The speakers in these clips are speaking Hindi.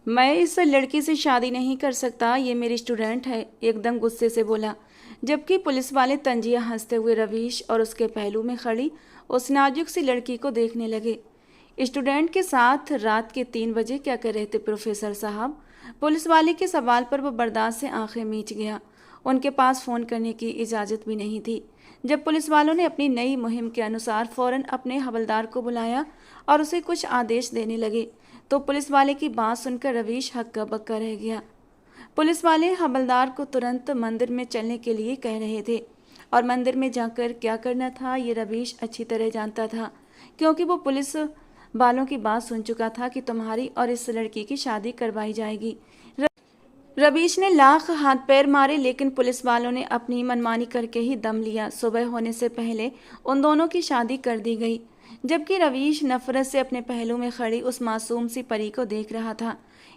मैं इस लड़की से शादी नहीं कर सकता, ये मेरी स्टूडेंट है, एकदम गुस्से से बोला। जबकि पुलिस वाले तंजिया हंसते हुए रवीश और उसके पहलू में खड़ी उस नाजुक सी लड़की को देखने लगे। स्टूडेंट के साथ रात के 3 बजे क्या कर रहे थे प्रोफेसर साहब? पुलिस वाले के सवाल पर वो बर्दाश्त से आंखें मीच गया। उनके पास फ़ोन करने की इजाज़त भी नहीं थी। जब पुलिस वालों ने अपनी नई मुहिम के अनुसार फ़ौरन अपने हवलदार को बुलाया और उसे कुछ आदेश देने लगे, तो पुलिस वाले की बात सुनकर रवीश हक्का बक्का रह गया। पुलिस वाले हवलदार को तुरंत मंदिर में चलने के लिए कह रहे थे, और मंदिर में जाकर क्या करना था ये रवीश अच्छी तरह जानता था, क्योंकि वो पुलिस वालों की बात सुन चुका था कि तुम्हारी और इस लड़की की शादी करवाई जाएगी। रवीश ने लाख हाथ पैर मारे, लेकिन पुलिस वालों ने अपनी मनमानी करके ही दम लिया। सुबह होने से पहले उन दोनों की शादी कर दी गई। जबकि रवीश नफरत से अपने पहलू में खड़ी उस मासूम सी परी को देख रहा था।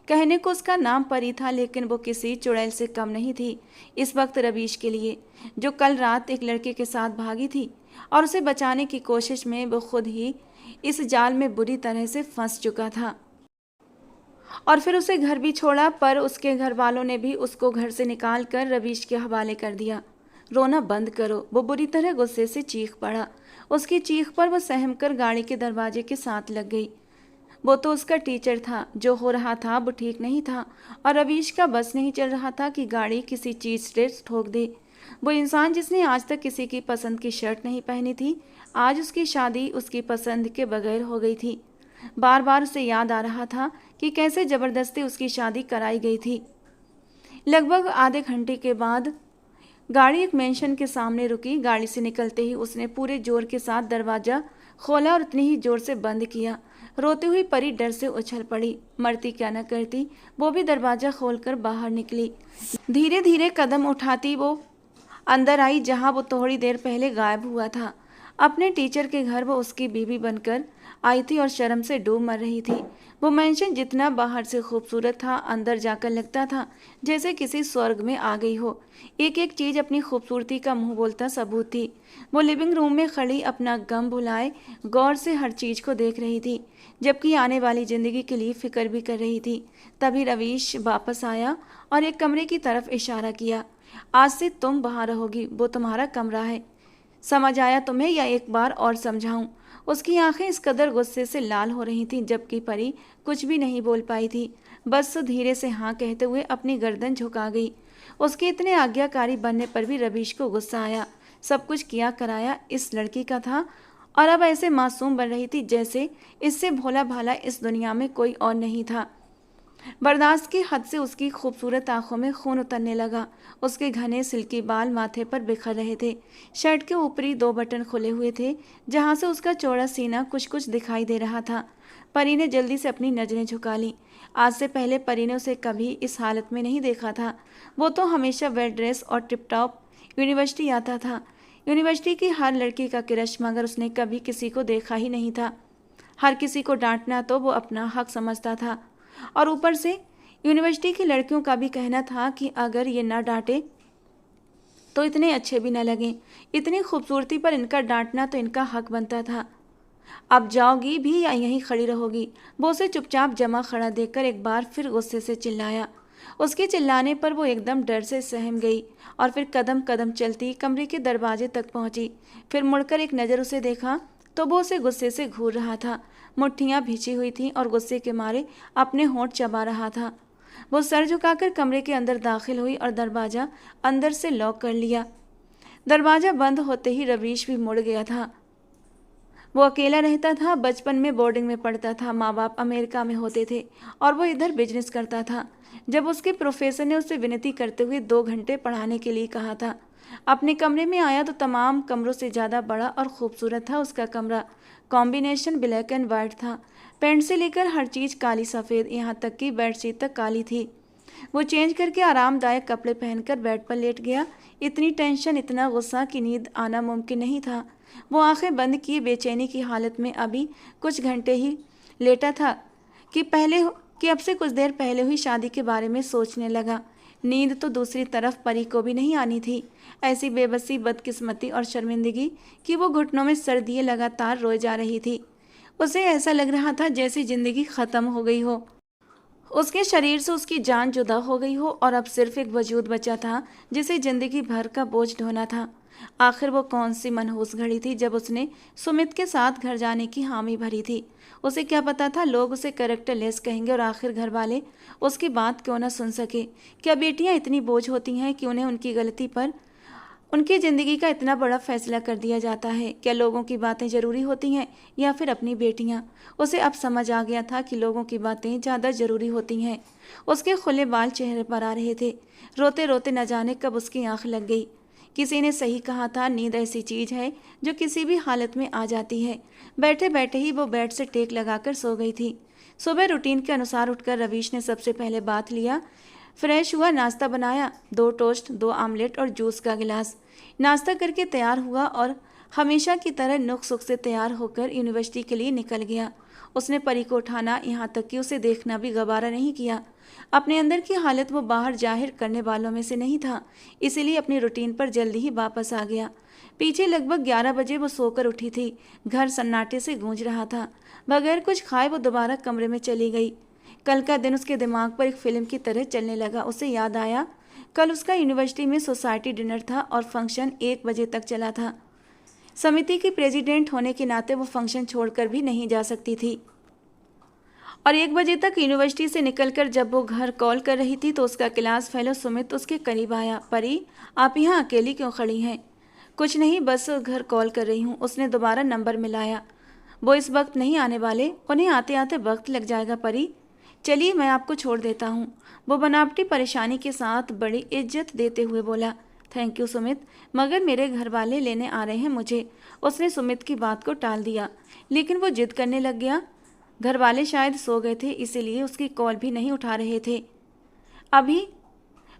कहने को उसका नाम परी था, लेकिन वो किसी चुड़ैल से कम नहीं थी इस वक्त रवीश के लिए, जो कल रात एक लड़के के साथ भागी थी और उसे बचाने की कोशिश में वो खुद ही इस जाल में बुरी तरह से फंस चुका था। और फिर उसे घर भी छोड़ा, पर उसके घर वालों ने भी उसको घर से निकाल कर रवीश के हवाले कर दिया। रोना बंद करो, वो बुरी तरह गुस्से से चीख पड़ा। उसकी चीख पर वो सहम कर गाड़ी के दरवाजे के साथ लग गई। वो तो उसका टीचर था, जो हो रहा था वो ठीक नहीं था, और रवीश का बस नहीं चल रहा था कि गाड़ी किसी चीज़ से ठोक दे। वो इंसान जिसने आज तक किसी की पसंद की शर्ट नहीं पहनी थी, आज उसकी शादी उसकी पसंद के बगैर हो गई थी। बार बार उसे याद आ रहा था कि कैसे जबरदस्ती उसकी शादी कराई गई थी। लगभग आधे घंटे के बाद गाड़ी एक मेंशन के सामने रुकी। गाड़ी से निकलते ही उसने पूरे जोर के साथ दरवाजा खोला और उतनी ही जोर से बंद किया। रोती हुई परी डर से उछल पड़ी। मरती क्या न करती, वो भी दरवाजा खोलकर बाहर निकली। धीरे धीरे कदम उठाती वो अंदर आई, जहां वो थोड़ी देर पहले गायब हुआ था। अपने टीचर के घर वो उसकी बीवी बनकर आई थी और शर्म से डूब मर रही थी। वो मेंशन जितना बाहर से खूबसूरत था, अंदर जाकर लगता था जैसे किसी स्वर्ग में आ गई हो। एक एक चीज़ अपनी खूबसूरती का मुंह बोलता सबूत थी। वो लिविंग रूम में खड़ी अपना गम भुलाए गौर से हर चीज़ को देख रही थी, जबकि आने वाली ज़िंदगी के लिए फिक्र भी कर रही थी। तभी रवीश वापस आया और एक कमरे की तरफ इशारा किया। आज से तुम वहाँ रहोगी, वो तुम्हारा कमरा है। समझ आया तुम्हें, या एक बार और समझाऊं? उसकी आंखें इस कदर गुस्से से लाल हो रही थीं, जबकि परी कुछ भी नहीं बोल पाई थी। बस धीरे से हाँ कहते हुए अपनी गर्दन झुका गई। उसके इतने आज्ञाकारी बनने पर भी रवीश को गुस्सा आया। सब कुछ किया कराया इस लड़की का था, और अब ऐसे मासूम बन रही थी जैसे इससे भोला भाला इस दुनिया में कोई और नहीं था। बर्दाश्त की हद से उसकी खूबसूरत आंखों में खून उतरने लगा। उसके घने सिल्की बाल माथे पर बिखर रहे थे। शर्ट के ऊपरी 2 बटन खुले हुए थे, जहां से उसका चौड़ा सीना कुछ कुछ दिखाई दे रहा था। परी ने जल्दी से अपनी नजरें झुका ली। आज से पहले परी ने उसे कभी इस हालत में नहीं देखा था। वो तो हमेशा वेल ड्रेस और टिप टॉप यूनिवर्सिटी आता था। यूनिवर्सिटी की हर लड़की का क्रश, मगर उसने कभी किसी को देखा ही नहीं था। हर किसी को डांटना तो वो अपना हक समझता था, और ऊपर से यूनिवर्सिटी की लड़कियों का भी कहना था कि अगर ये ना डांटे तो इतने अच्छे भी न लगें। इतनी खूबसूरती पर इनका डांटना तो इनका हक बनता था। अब जाओगी भी या यहीं खड़ी रहोगी? वो उसे चुपचाप जमा खड़ा देखकर एक बार फिर गुस्से से चिल्लाया। उसके चिल्लाने पर वो एकदम डर से सहम गई, और फिर कदम कदम चलती कमरे के दरवाजे तक पहुंची। फिर मुड़कर एक नज़र उसे देखा तो वो उसे गुस्से से घूर रहा था। मुट्ठियां भींची हुई थीं और गुस्से के मारे अपने होंठ चबा रहा था। वो सर झुकाकर कमरे के अंदर दाखिल हुई और दरवाज़ा अंदर से लॉक कर लिया। दरवाज़ा बंद होते ही रवीश भी मुड़ गया था। वो अकेला रहता था, बचपन में बोर्डिंग में पढ़ता था। माँ बाप अमेरिका में होते थे और वो इधर बिजनेस करता था। जब उसके प्रोफेसर ने उसे विनती करते हुए 2 घंटे पढ़ाने के लिए कहा था, अपने कमरे में आया तो तमाम कमरों से ज़्यादा बड़ा और खूबसूरत था उसका कमरा। कॉम्बिनेशन ब्लैक एंड वाइट था। पेंट से लेकर हर चीज़ काली सफ़ेद, यहाँ तक कि बेडशीट तक काली थी। वो चेंज करके आरामदायक कपड़े पहनकर बेड पर लेट गया। इतनी टेंशन, इतना गुस्सा कि नींद आना मुमकिन नहीं था। वो आंखें बंद किए बेचैनी की हालत में अभी कुछ घंटे ही लेटा था कि अब से कुछ देर पहले हुई शादी के बारे में सोचने लगा। नींद तो दूसरी तरफ परी को भी नहीं आनी थी। ऐसी बेबसी, बदकिस्मती और शर्मिंदगी कि वो घुटनों में सर दिए लगातार रोए जा रही थी। उसे ऐसा लग रहा था जैसे जिंदगी ख़त्म हो गई हो। उसके शरीर से उसकी जान जुदा हो गई हो और अब सिर्फ एक वजूद बचा था जिसे जिंदगी भर का बोझ ढोना था। आखिर वो कौन सी मनहूस घड़ी थी जब उसने सुमित के साथ घर जाने की हामी भरी थी। उसे क्या पता था लोग उसे कैरेक्टरलेस कहेंगे और आखिर घर वाले उसकी बात क्यों न सुन सके। क्या बेटियां इतनी बोझ होती हैं कि उन्हें उनकी गलती पर उनकी ज़िंदगी का इतना बड़ा फैसला कर दिया जाता है? क्या लोगों की बातें ज़रूरी होती हैं या फिर अपनी बेटियां? उसे अब समझ आ गया था कि लोगों की बातें ज़्यादा ज़रूरी होती हैं। उसके खुले बाल चेहरे पर आ रहे थे। रोते रोते न जाने कब उसकी आंख लग गई। किसी ने सही कहा था, नींद ऐसी चीज़ है जो किसी भी हालत में आ जाती है। बैठे बैठे ही वो बेड से टेक लगाकर सो गई थी। सुबह रूटीन के अनुसार उठकर रवीश ने सबसे पहले बाथ लिया, फ्रेश हुआ, नाश्ता बनाया, 2 टोस्ट, 2 आमलेट और जूस का गिलास। नाश्ता करके तैयार हुआ और हमेशा की तरह नुक सुख से तैयार होकर यूनिवर्सिटी के लिए निकल गया। उसने परी को उठाना, यहाँ तक कि उसे देखना भी गवारा नहीं किया। अपने अंदर की हालत वो बाहर जाहिर करने वालों में से नहीं था, इसीलिए अपनी रूटीन पर जल्दी ही वापस आ गया। पीछे लगभग 11 बजे वो सोकर उठी थी। घर सन्नाटे से गूंज रहा था। बगैर कुछ खाए वो दोबारा कमरे में चली गई। कल का दिन उसके दिमाग पर एक फिल्म की तरह चलने लगा। उसे याद आया कल उसका यूनिवर्सिटी में सोसाइटी डिनर था और फंक्शन 1 बजे तक चला था। समिति की प्रेसिडेंट होने के नाते वो फंक्शन छोड़कर भी नहीं जा सकती थी और 1 बजे तक यूनिवर्सिटी से निकलकर जब वो घर कॉल कर रही थी तो उसका क्लास फेलो सुमित उसके करीब आया। परी, आप यहाँ अकेली क्यों खड़ी हैं? कुछ नहीं, बस घर कॉल कर रही हूँ। उसने दोबारा नंबर मिलाया। वो इस वक्त नहीं आने वाले, उन्हें आते आते वक्त लग जाएगा परी। चलिए मैं आपको छोड़ देता हूँ। वो बनावटी परेशानी के साथ बड़ी इज्जत देते हुए बोला। थैंक यू सुमित, मगर मेरे घर वाले लेने आ रहे हैं मुझे। उसने सुमित की बात को टाल दिया, लेकिन वो जिद करने लग गया। घर वाले शायद सो गए थे, इसीलिए उसकी कॉल भी नहीं उठा रहे थे। अभी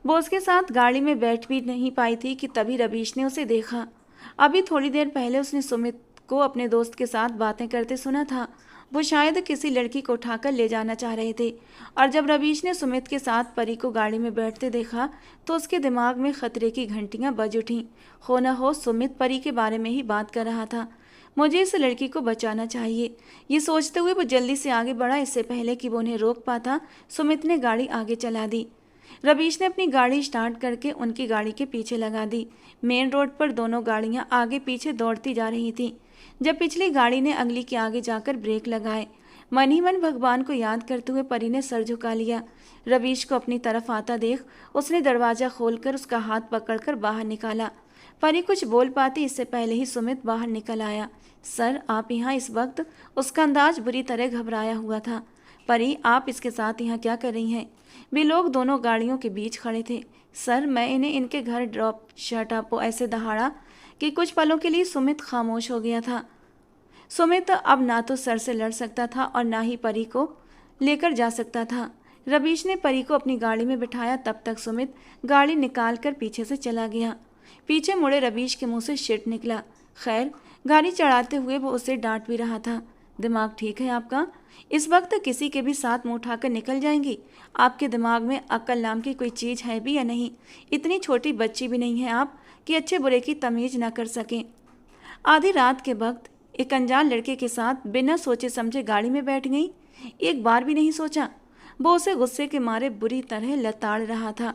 वो उसके साथ गाड़ी में बैठ भी नहीं पाई थी कि तभी रवीश ने उसे देखा। अभी थोड़ी देर पहले उसने सुमित को अपने दोस्त के साथ बातें करते सुना था। वो शायद किसी लड़की को उठाकर ले जाना चाह रहे थे और जब रवीश ने सुमित के साथ परी को गाड़ी में बैठते देखा तो उसके दिमाग में खतरे की घंटियां बज उठीं। हो न हो सुमित परी के बारे में ही बात कर रहा था। मुझे इस लड़की को बचाना चाहिए, ये सोचते हुए वो जल्दी से आगे बढ़ा। इससे पहले कि वो उन्हें रोक पाता सुमित ने गाड़ी आगे चला दी। रवीश ने अपनी गाड़ी स्टार्ट करके उनकी गाड़ी के पीछे लगा दी। मेन रोड पर दोनों गाड़ियां आगे पीछे दौड़ती जा रही थीं। जब पिछली गाड़ी ने अगली के आगे जाकर ब्रेक लगाए, मन ही मन भगवान को याद करते हुए परी ने सर झुका लिया। रवीश को अपनी तरफ आता देख उसने दरवाजा खोलकर उसका हाथ पकड़कर बाहर निकाला। परी कुछ बोल पाती इससे पहले ही सुमित बाहर निकल आया। सर, आप यहाँ इस वक्त? उसका अंदाज बुरी तरह घबराया हुआ था। परी, आप इसके साथ यहाँ क्या कर रही हैं? वे लोग दोनों गाड़ियों के बीच खड़े थे। सर, मैं इन्हें इनके घर ड्रॉप। Shut up. ऐसे दहाड़ा कि कुछ पलों के लिए सुमित खामोश हो गया था। सुमित अब ना तो सर से लड़ सकता था और ना ही परी को लेकर जा सकता था। रवीश ने परी को अपनी गाड़ी में बिठाया। तब तक सुमित गाड़ी निकालकर पीछे से चला गया। पीछे मुड़े रवीश के मुंह से शिट निकला। खैर, गाड़ी चढ़ाते हुए वो उसे डांट भी रहा था। दिमाग ठीक है आपका? इस वक्त किसी के भी साथ मुंह उठाकर निकल जाएंगी? आपके दिमाग में अक्ल नाम की कोई चीज़ है भी या नहीं? इतनी छोटी बच्ची भी नहीं है आप कि अच्छे बुरे की तमीज़ ना कर सकें। आधी रात के वक्त एक अनजान लड़के के साथ बिना सोचे समझे गाड़ी में बैठ गई। एक बार भी नहीं सोचा। वो उसे गुस्से के मारे बुरी तरह लताड़ रहा था।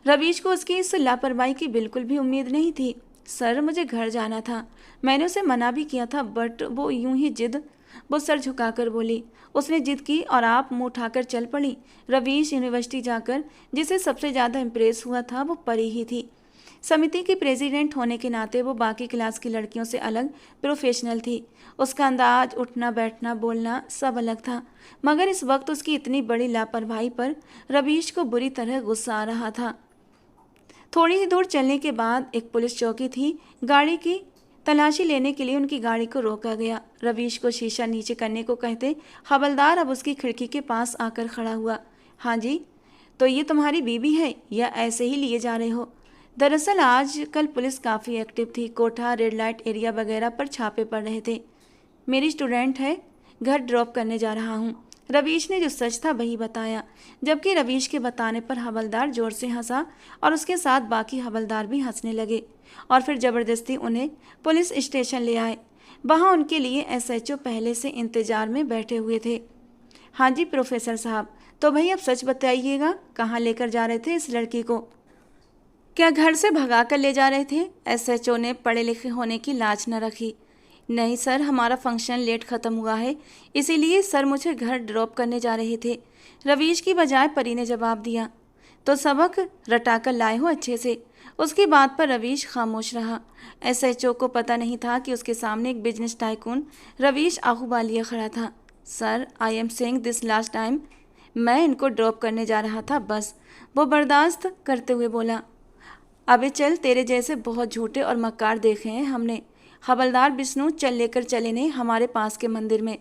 रवीश को उसकी इस लापरवाही की बिल्कुल भी उम्मीद नहीं थी। सर, मुझे घर जाना था। मैंने उसे मना भी किया था, बट वो यूं ही जिद। वो सर झुकाकर बोली। उसने जिद की और आप मुंह उठाकर चल पड़ी। रवीश यूनिवर्सिटी जाकर जिसे सबसे ज़्यादा इम्प्रेस हुआ था वो परी ही थी। समिति की प्रेसिडेंट होने के नाते वो बाकी क्लास की लड़कियों से अलग प्रोफेशनल थी। उसका अंदाज, उठना बैठना, बोलना सब अलग था। मगर इस वक्त उसकी इतनी बड़ी लापरवाही पर रवीश को बुरी तरह गुस्सा आ रहा था। थोड़ी ही दूर चलने के बाद एक पुलिस चौकी थी। गाड़ी की तलाशी लेने के लिए उनकी गाड़ी को रोका गया। रवीश को शीशा नीचे करने को कहते हवलदार अब उसकी खिड़की के पास आकर खड़ा हुआ। हाँ जी, तो ये तुम्हारी बीवी है या ऐसे ही लिए जा रहे हो? दरअसल आज कल पुलिस काफ़ी एक्टिव थी। कोठा, रेड लाइट एरिया वगैरह पर छापे पड़ रहे थे। मेरी स्टूडेंट है, घर ड्रॉप करने जा रहा हूँ। रवीश ने जो सच था वही बताया। जबकि रवीश के बताने पर हवलदार जोर से हंसा और उसके साथ बाकी हवलदार भी हंसने लगे और फिर ज़बरदस्ती उन्हें पुलिस स्टेशन ले आए। वहाँ उनके लिए एसएचओ पहले से इंतजार में बैठे हुए थे। हाँ जी प्रोफेसर साहब। तो भाई अब सच बताइएगा, कहाँ लेकर जा रहे थे इस लड़की को? क्या घर से भगा कर ले जा रहे थे? एसएचओ ने पढ़े लिखे होने की लाज न रखी। नहीं सर, हमारा फंक्शन लेट ख़त्म हुआ है, इसीलिए सर मुझे घर ड्रॉप करने जा रहे थे, रवीश की बजाय परी ने जवाब दिया। तो सबक रटा कर लाए हो अच्छे से? उसकी बात पर रवीश खामोश रहा। एसएचओ को पता नहीं था कि उसके सामने एक बिजनेस टाइकून रवीश आहूबालिया खड़ा था। Sir, I am saying this last time, मैं इनको ड्रॉप करने जा रहा था बस, वो बर्दाश्त करते हुए बोला। अबे चल, तेरे जैसे बहुत झूठे और मक्कार देखे हैं हमने। हवलदार विष्णु चल लेकर चले ने हमारे पास के मंदिर में।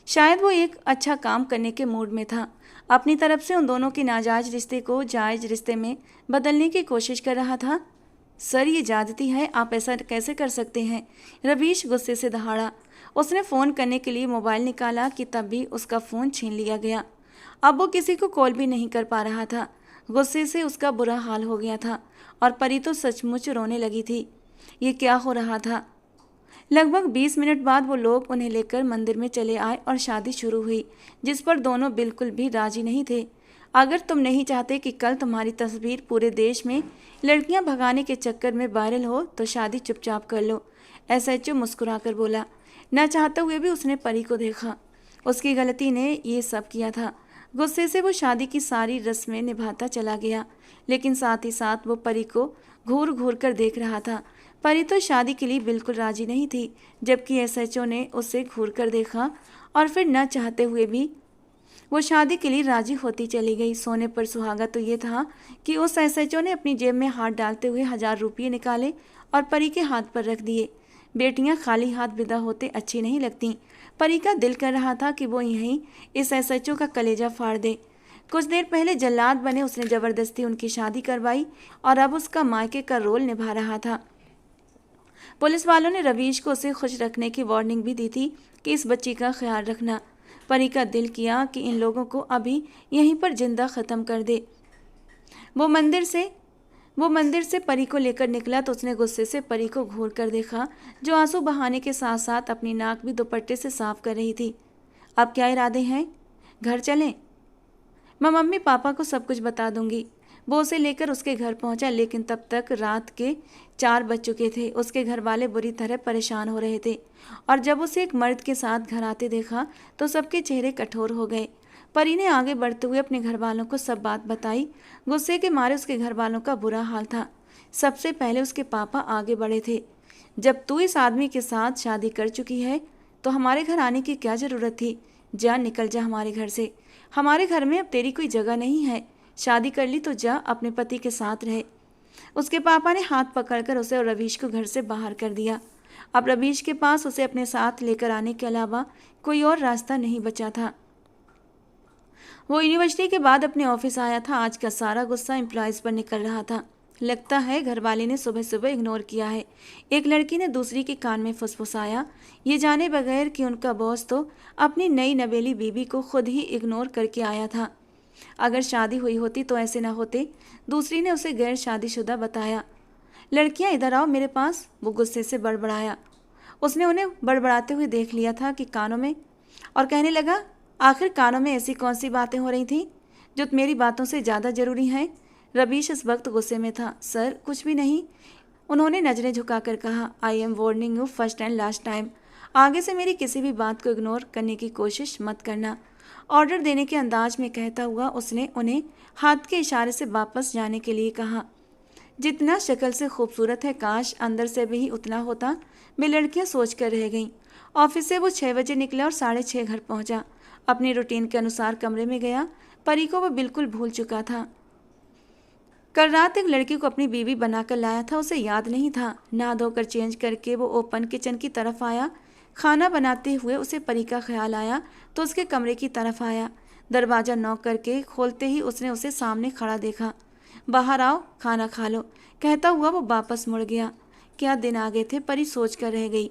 शायद वो एक अच्छा काम करने के मूड में था, अपनी तरफ से उन दोनों की नाजायज रिश्ते को जायज रिश्ते में बदलने की कोशिश कर रहा था। सर, ये ज्यादती है, आप ऐसा कैसे कर सकते हैं? रवीश गुस्से से दहाड़ा। उसने फ़ोन करने के लिए मोबाइल निकाला कि तब भी उसका फ़ोन छीन लिया गया। अब वो किसी को कॉल भी नहीं कर पा रहा था। गुस्से से उसका बुरा हाल हो गया था और परी तो सचमुच रोने लगी थी। ये क्या हो रहा था? लगभग 20 मिनट बाद वो लोग उन्हें लेकर मंदिर में चले आए और शादी शुरू हुई, जिस पर दोनों बिल्कुल भी राजी नहीं थे। अगर तुम नहीं चाहते कि कल तुम्हारी तस्वीर पूरे देश में लड़कियां भगाने के चक्कर में वायरल हो तो शादी चुपचाप कर लो, एसएचओ मुस्कुराकर बोला। न चाहते हुए भी उसने परी को देखा। उसकी गलती ने ये सब किया था। गुस्से से वो शादी की सारी रस्में निभाता चला गया, लेकिन साथ ही साथ वो परी को घूर घूर कर देख रहा था। परी तो शादी के लिए बिल्कुल राजी नहीं थी, जबकि एसएचओ ने उसे घूर कर देखा और फिर न चाहते हुए भी वो शादी के लिए राजी होती चली गई। सोने पर सुहागा तो ये था कि उस एसएचओ ने अपनी जेब में हाथ डालते हुए 1000 रुपये निकाले और परी के हाथ पर रख दिए। बेटियां खाली हाथ विदा होते अच्छी नहीं लगती। परी का दिल कर रहा था कि वो यहीं इस एसएचओ का कलेजा फाड़ दे। कुछ देर पहले जल्लाद बने उसने जबरदस्ती उनकी शादी करवाई और अब उसका मायके का रोल निभा रहा था। पुलिस वालों ने रवीश को उसे खुश रखने की वार्निंग भी दी थी कि इस बच्ची का ख्याल रखना। परी का दिल किया कि इन लोगों को अभी यहीं पर जिंदा ख़त्म कर दे। वो मंदिर से परी को लेकर निकला तो उसने गुस्से से परी को घूर कर देखा, जो आंसू बहाने के साथ साथ अपनी नाक भी दुपट्टे से साफ कर रही थी। अब क्या इरादे हैं? घर चलें? मैं मम्मी पापा को सब कुछ बता दूंगी। वो उसे लेकर उसके घर पहुंचा, लेकिन तब तक रात के 4 बज चुके थे। उसके घर वाले बुरी तरह परेशान हो रहे थे और जब उसे एक मर्द के साथ घर आते देखा तो सबके चेहरे कठोर हो गए। परी ने आगे बढ़ते हुए अपने घर वालों को सब बात बताई। गुस्से के मारे उसके घर वालों का बुरा हाल था। सबसे पहले उसके पापा आगे बढ़े थे। जब तू इस आदमी के साथ शादी कर चुकी है तो हमारे घर आने की क्या ज़रूरत थी? जा, निकल जा हमारे घर से। हमारे घर में अब तेरी कोई जगह नहीं है। शादी कर ली तो जा, अपने पति के साथ रहे। उसके पापा ने हाथ पकड़कर उसे और रवीश को घर से बाहर कर दिया। अब रवीश के पास उसे अपने साथ लेकर आने के अलावा कोई और रास्ता नहीं बचा था। वो यूनिवर्सिटी के बाद अपने ऑफिस आया था। आज का सारा गुस्सा एम्प्लॉयज़ पर निकल रहा था। लगता है घर वाले ने सुबह सुबह इग्नोर किया है। एक लड़की ने दूसरी के कान में फुसफुसाया, ये जाने बगैर कि उनका बॉस तो अपनी नई नवेली बीबी को खुद ही इग्नोर करके आया था। अगर शादी हुई होती तो ऐसे ना होते। दूसरी ने उसे गैर शादीशुदा बताया। लड़कियां इधर आओ मेरे पास, वो गुस्से से बड़बड़ाया। उसने उन्हें बड़बड़ाते हुए देख लिया था कि कानों में, और कहने लगा, आखिर कानों में ऐसी कौन सी बातें हो रही थी जो मेरी बातों से ज़्यादा ज़रूरी हैं? रवीश इस वक्त गुस्से में था। सर, कुछ भी नहीं, उन्होंने नजरें झुकाकर कहा। I am warning you first and last time, आगे से मेरी किसी भी बात को इग्नोर करने की कोशिश मत करना। ऑर्डर देने के अंदाज में कहता हुआ उसने उन्हें हाथ के इशारे से वापस जाने के लिए कहा। जितना शक्ल से खूबसूरत है, काश अंदर से भी उतना होता, वे लड़कियां सोच कर रह गईं। ऑफिस से वो 6 बजे निकला और 6:30 घर पहुंचा। अपनी रूटीन के अनुसार कमरे में गया। परी को वो बिल्कुल भूल चुका था। कल रात एक लड़की को अपनी बीवी बनाकर लाया था, उसे याद नहीं था। नहा धोकर चेंज करके वो ओपन किचन की तरफ आया। खाना बनाते हुए उसे परी का ख्याल आया तो उसके कमरे की तरफ आया। दरवाज़ा नॉक करके खोलते ही उसने उसे सामने खड़ा देखा। बाहर आओ, खाना खा लो, कहता हुआ वो वापस मुड़ गया। क्या दिन आ गए थे, परी सोच कर रह गई।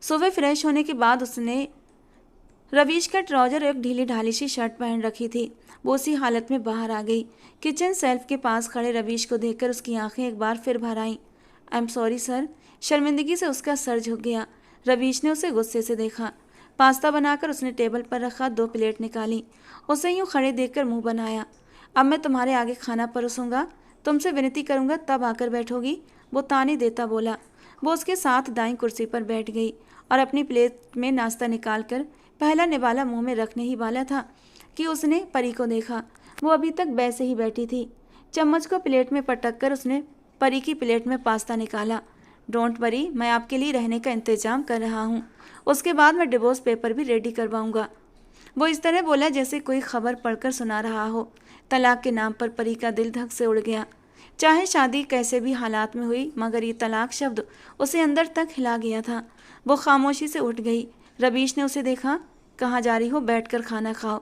सुबह फ्रेश होने के बाद उसने रवीश का ट्राउजर और एक ढीली ढाली सी शर्ट पहन रखी थी। वो उसी हालत में बाहर आ गई। किचन सेल्फ के पास खड़े रवीश को देखकर उसकी आंखें एक बार फिर भर आईं। आई एम सॉरी सर, शर्मिंदगी से उसका सर झुक गया। रवीश ने उसे गुस्से से देखा। पास्ता बनाकर उसने टेबल पर रखा, 2 प्लेट निकाली। उसे यूं खड़े देखकर मुंह बनाया। अब मैं तुम्हारे आगे खाना परोसूंगा, तुमसे विनती करूंगा तब आकर बैठोगी, वो ताने देता बोला। वो उसके साथ दाईं कुर्सी पर बैठ गई और अपनी प्लेट में नाश्ता निकालकर पहला निवाला मुंह में रखने ही वाला था कि उसने परी को देखा। वो अभी तक वैसे ही बैठी थी। चम्मच को प्लेट में पटक कर उसने परी की प्लेट में पास्ता निकाला। डोंट वरी, मैं आपके लिए रहने का इंतजाम कर रहा हूँ, उसके बाद मैं डिवोर्स पेपर भी रेडी करवाऊंगा। वो इस तरह बोला जैसे कोई खबर पढ़कर सुना रहा हो। तलाक के नाम पर परी का दिल धक से उड़ गया। चाहे शादी कैसे भी हालात में हुई, मगर ये तलाक शब्द उसे अंदर तक हिला गया था। वो खामोशी से उठ गई। रवीश ने उसे देखा। कहाँ जा रही हो? बैठकर खाना खाओ।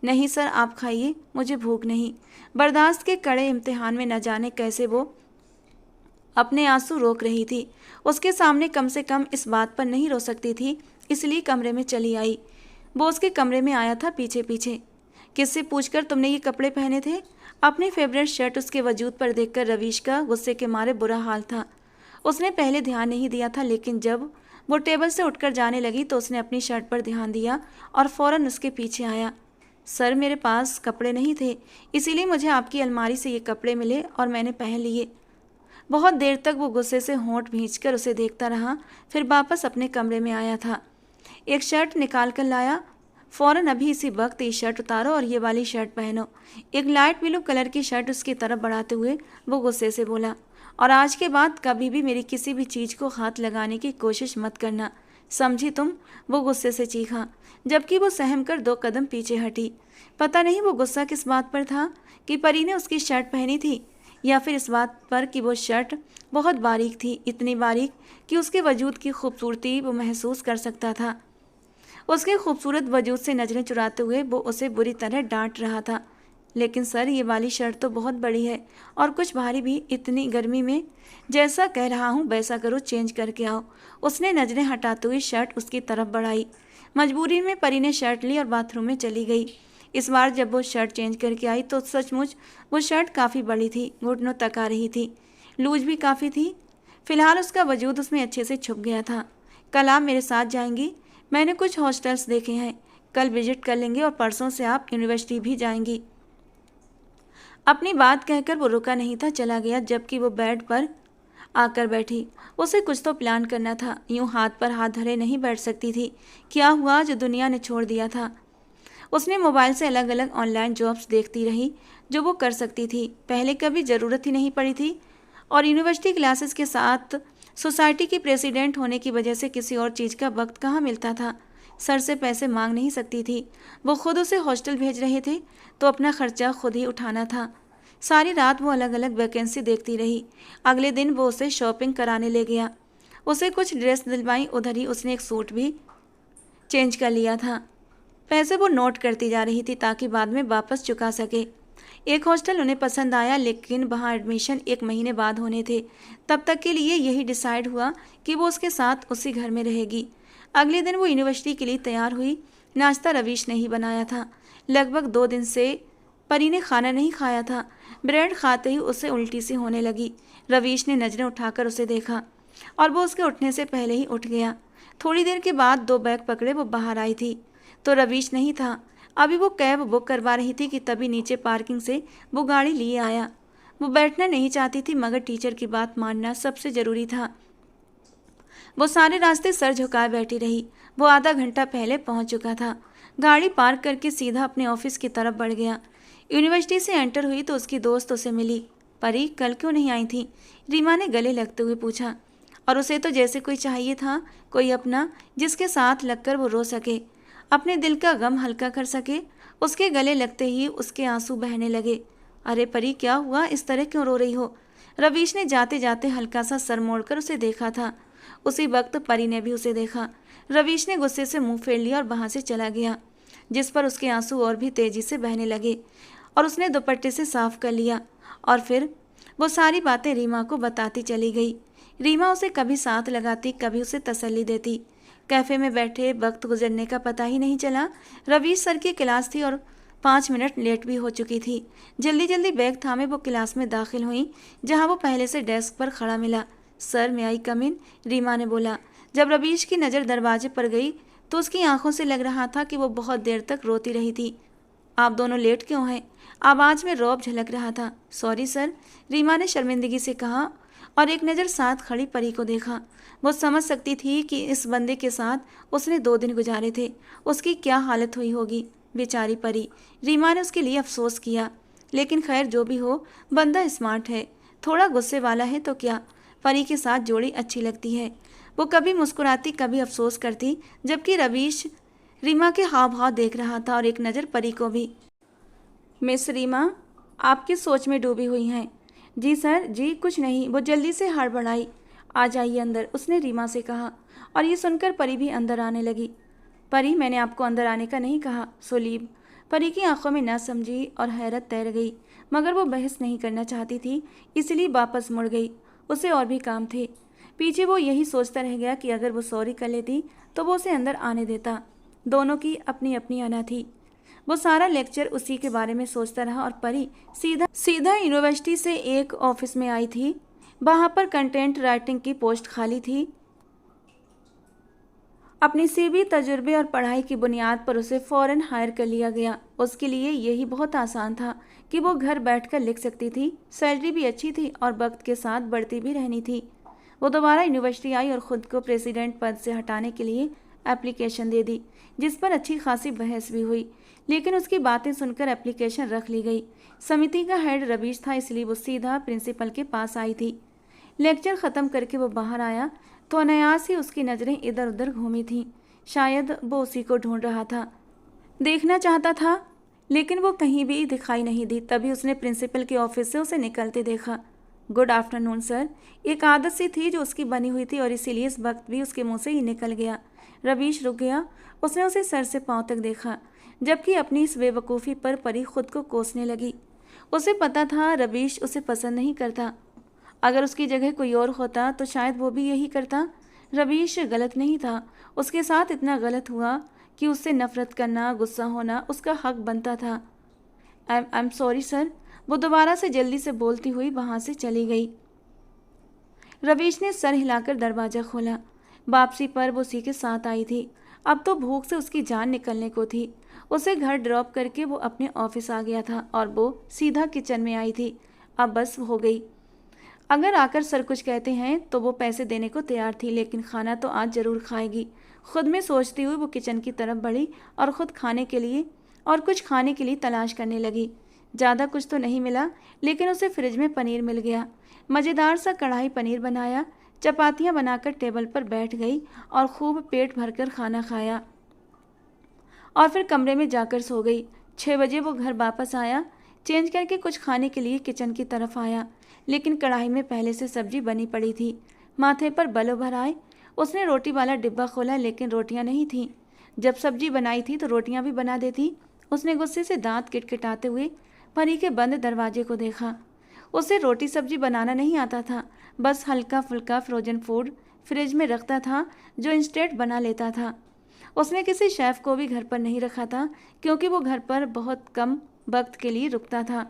नहीं सर, आप खाइए, मुझे भूख नहीं। बर्दाश्त के कड़े इम्तिहान में न जाने कैसे वो अपने आंसू रोक रही थी। उसके सामने कम से कम इस बात पर नहीं रो सकती थी, इसलिए कमरे में चली आई। वो उसके कमरे में आया था पीछे पीछे। किससे पूछकर तुमने ये कपड़े पहने थे? अपनी फेवरेट शर्ट उसके वजूद पर देखकर रवीश का गुस्से के मारे बुरा हाल था। उसने पहले ध्यान नहीं दिया था, लेकिन जब वो टेबल से उठकर जाने लगी तो उसने अपनी शर्ट पर ध्यान दिया और फौरन उसके पीछे आया। सर, मेरे पास कपड़े नहीं थे, इसीलिए मुझे आपकी अलमारी से ये कपड़े मिले और मैंने पहन लिए। बहुत देर तक वो गुस्से से होंठ भींचकर उसे देखता रहा, फिर वापस अपने कमरे में आया था। एक शर्ट निकाल कर लाया। फौरन अभी इसी वक्त ये शर्ट उतारो और ये वाली शर्ट पहनो। एक लाइट ब्लू कलर की शर्ट उसकी तरफ बढ़ाते हुए वो गुस्से से बोला। और आज के बाद कभी भी मेरी किसी भी चीज़ को हाथ लगाने की कोशिश मत करना, समझी तुम? वो गुस्से से चीखा, जबकि वो सहम कर 2 कदम पीछे हटी। पता नहीं वो गुस्सा किस बात पर था कि परी ने उसकी शर्ट पहनी थी, या फिर इस बात पर कि वो शर्ट बहुत बारीक थी, इतनी बारीक कि उसके वजूद की खूबसूरती वो महसूस कर सकता था। उसके खूबसूरत वजूद से नजरें चुराते हुए वो उसे बुरी तरह डांट रहा था। लेकिन सर, ये वाली शर्ट तो बहुत बड़ी है और कुछ भारी भी, इतनी गर्मी में। जैसा कह रहा हूँ वैसा करो, चेंज करके आओ। उसने नजरें हटाते हुए शर्ट उसकी तरफ बढ़ाई। मजबूरी में परी ने शर्ट ली और बाथरूम में चली गई। इस बार जब वो शर्ट चेंज करके आई तो सचमुच वो शर्ट काफ़ी बड़ी थी, घुटनों तक आ रही थी, लूज भी काफ़ी थी। फिलहाल उसका वजूद उसमें अच्छे से छुप गया था। कल आप मेरे साथ जाएंगी? मैंने कुछ हॉस्टल्स देखे हैं, कल विजिट कर लेंगे और परसों से आप यूनिवर्सिटी भी जाएंगी। अपनी बात कहकर वो रुका नहीं था, चला गया। जबकि वो बेड पर आकर बैठी। उसे कुछ तो प्लान करना था, यूं हाथ पर हाथ धरे नहीं बैठ सकती थी। क्या हुआ जो दुनिया ने छोड़ दिया था? उसने मोबाइल से अलग अलग ऑनलाइन जॉब्स देखती रही जो वो कर सकती थी, पहले कभी ज़रूरत ही नहीं पड़ी थी। और यूनिवर्सिटी क्लासेस के साथ सोसाइटी की प्रेसिडेंट होने की वजह से किसी और चीज़ का वक्त कहाँ मिलता था। सर से पैसे मांग नहीं सकती थी, वो खुद उसे हॉस्टल भेज रहे थे तो अपना खर्चा खुद ही उठाना था। सारी रात वो अलग अलग वैकेंसी देखती रही। अगले दिन वो उसे शॉपिंग कराने ले गया, उसे कुछ ड्रेस दिलवाई। उधर ही उसने एक सूट भी चेंज कर लिया था। पैसे वो नोट करती जा रही थी ताकि बाद में वापस चुका सके। एक हॉस्टल उन्हें पसंद आया, लेकिन वहाँ एडमिशन 1 महीने बाद होने थे। तब तक के लिए यही डिसाइड हुआ कि वो उसके साथ उसी घर में रहेगी। अगले दिन वो यूनिवर्सिटी के लिए तैयार हुई। नाश्ता रवीश ने ही बनाया था। लगभग 2 दिन से परी ने खाना नहीं खाया था। ब्रेड खाते ही उसे उल्टी सी होने लगी। रवीश ने नज़रें उठाकर उसे देखा और वो उसके उठने से पहले ही उठ गया। थोड़ी देर के बाद 2 बैग पकड़े वो बाहर आई थी तो रवीश नहीं था। अभी वो कैब बुक करवा रही थी कि तभी नीचे पार्किंग से वो गाड़ी लिए आया। वो बैठना नहीं चाहती थी, मगर टीचर की बात मानना सबसे ज़रूरी था। वो सारे रास्ते सर झुकाए बैठी रही। वो आधा घंटा पहले पहुंच चुका था। गाड़ी पार्क करके सीधा अपने ऑफिस की तरफ बढ़ गया। यूनिवर्सिटी से एंटर हुई तो उसकी दोस्त उसे मिली। परी, कल क्यों नहीं आई थी? रीमा ने गले लगते हुए पूछा। और उसे तो जैसे कोई चाहिए था, कोई अपना जिसके साथ लगकर वो रो सके, अपने दिल का गम हल्का कर सके। उसके गले लगते ही उसके आंसू बहने लगे। अरे परी, क्या हुआ? इस तरह क्यों रो रही हो? रवीश ने जाते जाते हल्का सा सर मोड़कर उसे देखा था। उसी वक्त परी ने भी उसे देखा। रवीश ने गुस्से से मुंह फेर लिया और वहां से चला गया, जिस पर उसके आंसू और भी तेजी से बहने लगे और उसने दुपट्टे से साफ कर लिया। और फिर वो सारी बातें रीमा को बताती चली गई। रीमा उसे कभी साथ लगाती, कभी उसे तसल्ली देती। कैफ़े में बैठे वक्त गुजरने का पता ही नहीं चला। रवीश सर की क्लास थी और 5 मिनट लेट भी हो चुकी थी। जल्दी जल्दी बैग थामे वो क्लास में दाखिल हुई, जहां वो पहले से डेस्क पर खड़ा मिला। सर, मैं आई कम इन? रीमा ने बोला। जब रवीश की नज़र दरवाजे पर गई तो उसकी आंखों से लग रहा था कि वो बहुत देर तक रोती रही थी। आप दोनों लेट क्यों हैं? आवाज़ में रौब झलक रहा था। सॉरी सर, रीमा ने शर्मिंदगी से कहा और एक नज़र साथ खड़ी परी को देखा। वो समझ सकती थी कि इस बंदे के साथ उसने 2 दिन गुजारे थे, उसकी क्या हालत हुई होगी। बेचारी परी। रीमा ने उसके लिए अफसोस किया। लेकिन खैर जो भी हो, बंदा स्मार्ट है, थोड़ा गुस्से वाला है तो क्या, परी के साथ जोड़ी अच्छी लगती है। वो कभी मुस्कुराती कभी अफसोस करती, जबकि रवीश रीमा के हाव भाव देख रहा था और एक नज़र परी को भी। मिस रीमा, आप किस सोच में डूबी हुई हैं? जी सर, जी कुछ नहीं, वो जल्दी से हड़बड़ाई। आ जाइए अंदर, उसने रीमा से कहा और ये सुनकर परी भी अंदर आने लगी। परी, मैंने आपको अंदर आने का नहीं कहा। सुलीब। परी की आंखों में न समझी और हैरत तैर गई, मगर वो बहस नहीं करना चाहती थी, इसलिए वापस मुड़ गई। उसे और भी काम थे। पीछे वो यही सोचता रह गया कि अगर वो सॉरी कर लेती तो वो उसे अंदर आने देता। दोनों की अपनी अपनी अना थी। वो सारा लेक्चर उसी के बारे में सोचता रहा और परी सीधा सीधा यूनिवर्सिटी से एक ऑफिस में आई थी। वहाँ पर कंटेंट राइटिंग की पोस्ट खाली थी। अपनी सीवी, तजुर्बे और पढ़ाई की बुनियाद पर उसे फ़ौरन हायर कर लिया गया। उसके लिए यही बहुत आसान था कि वो घर बैठकर लिख सकती थी। सैलरी भी अच्छी थी और वक्त के साथ बढ़ती भी रहनी थी। वो दोबारा यूनिवर्सिटी आई और ख़ुद को प्रेसिडेंट पद से हटाने के लिए एप्लीकेशन दे दी, जिस पर अच्छी खासी बहस भी हुई। लेकिन उसकी बातें सुनकर एप्लीकेशन रख ली गई। समिति का हेड रवीश था, इसलिए वो सीधा प्रिंसिपल के पास आई थी। लेक्चर ख़त्म करके वो बाहर आया तो अनायास ही उसकी नज़रें इधर उधर घूमी थीं। शायद वो उसी को ढूंढ रहा था, देखना चाहता था, लेकिन वो कहीं भी दिखाई नहीं दी। तभी उसने प्रिंसिपल के ऑफिस से उसे निकलते देखा। गुड आफ्टरनून सर, एक आदत सी थी जो उसकी बनी हुई थी और इसीलिए इस वक्त भी उसके मुंह से ही निकल गया। रवीश रुक गया। उसने उसे सर से पांव तक देखा, जबकि अपनी इस बेवकूफ़ी पर परी खुद को कोसने लगी। उसे पता था रवीश उसे पसंद नहीं करता। अगर उसकी जगह कोई और होता तो शायद वो भी यही करता। रवीश गलत नहीं था, उसके साथ इतना गलत हुआ कि उससे नफरत करना, गुस्सा होना उसका हक बनता था। आई एम सॉरी सर, वो दोबारा से जल्दी से बोलती हुई वहाँ से चली गई। रवीश ने सर हिलाकर दरवाज़ा खोला। वापसी पर वो उसी के साथ आई थी। अब तो भूख से उसकी जान निकलने को थी। उसे घर ड्रॉप करके वो अपने ऑफिस आ गया था और वो सीधा किचन में आई थी। अब बस हो गई। अगर आकर सर कुछ कहते हैं तो वो पैसे देने को तैयार थी, लेकिन खाना तो आज ज़रूर खाएगी। खुद में सोचती हुई वो किचन की तरफ बढ़ी और ख़ुद कुछ खाने के लिए तलाश करने लगी। ज़्यादा कुछ तो नहीं मिला, लेकिन उसे फ्रिज में पनीर मिल गया। मज़ेदार सा कढ़ाई पनीर बनाया, चपातियाँ बनाकर टेबल पर बैठ गई और खूब पेट भरकर खाना खाया और फिर कमरे में जाकर सो गई। 6 बजे वो घर वापस आया, चेंज करके कुछ खाने के लिए किचन की तरफ आया, लेकिन कढ़ाई में पहले से सब्जी बनी पड़ी थी। माथे पर बलों भर आए। उसने रोटी वाला डिब्बा खोला, लेकिन रोटियां नहीं थीं। जब सब्जी बनाई थी तो रोटियां भी बना देती। उसने गुस्से से दांत किटकिटाते हुए परी के बंद दरवाजे को देखा। उसे रोटी सब्जी बनाना नहीं आता था, बस हल्का फुल्का फ्रोजन फूड फ्रिज में रखता था जो इंस्टेंट बना लेता था। उसने किसी शेफ़ को भी घर पर नहीं रखा था, क्योंकि वो घर पर बहुत कम वक्त के लिए रुकता था।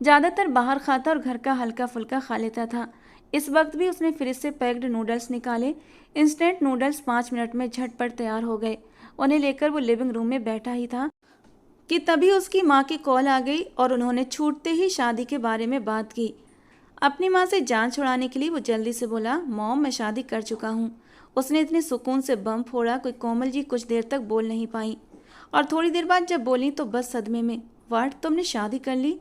ज़्यादातर बाहर खाता और घर का हल्का फुल्का खा लेता था। इस वक्त भी उसने फ्रिज से पैक्ड नूडल्स निकाले। इंस्टेंट नूडल्स 5 मिनट में झटपट तैयार हो गए। उन्हें लेकर वो लिविंग रूम में बैठा ही था कि तभी उसकी माँ की कॉल आ गई और उन्होंने छूटते ही शादी के बारे में बात की। अपनी माँ से जान छुड़ाने के लिए वो जल्दी से बोला, मॉम मैं शादी कर चुका हूँ। उसने इतने सुकून से बम फोड़ा कि कोमल जी कुछ देर तक बोल नहीं पाई और थोड़ी देर बाद जब बोली तो बस सदमे में। वाट, तुमने शादी कर ली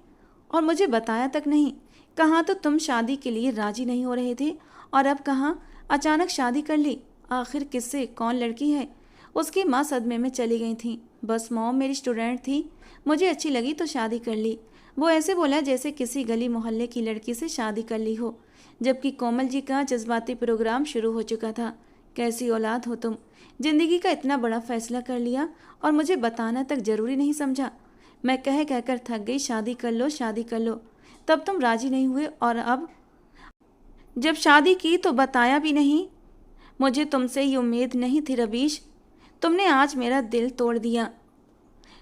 और मुझे बताया तक नहीं? कहाँ तो तुम शादी के लिए राजी नहीं हो रहे थे और अब कहाँ अचानक शादी कर ली? आखिर किससे, कौन लड़की है? उसकी माँ सदमे में चली गई थी। बस मॉम, मेरी स्टूडेंट थी, मुझे अच्छी लगी तो शादी कर ली। वो ऐसे बोला जैसे किसी गली मोहल्ले की लड़की से शादी कर ली हो, जबकि कोमल जी का जज्बाती प्रोग्राम शुरू हो चुका था। कैसी औलाद हो तुम, जिंदगी का इतना बड़ा फैसला कर लिया और मुझे बताना तक जरूरी नहीं समझा। मैं कह कहकर थक गई, शादी कर लो शादी कर लो, तब तुम राजी नहीं हुए और अब जब शादी की तो बताया भी नहीं। मुझे तुमसे ये उम्मीद नहीं थी रवीश, तुमने आज मेरा दिल तोड़ दिया।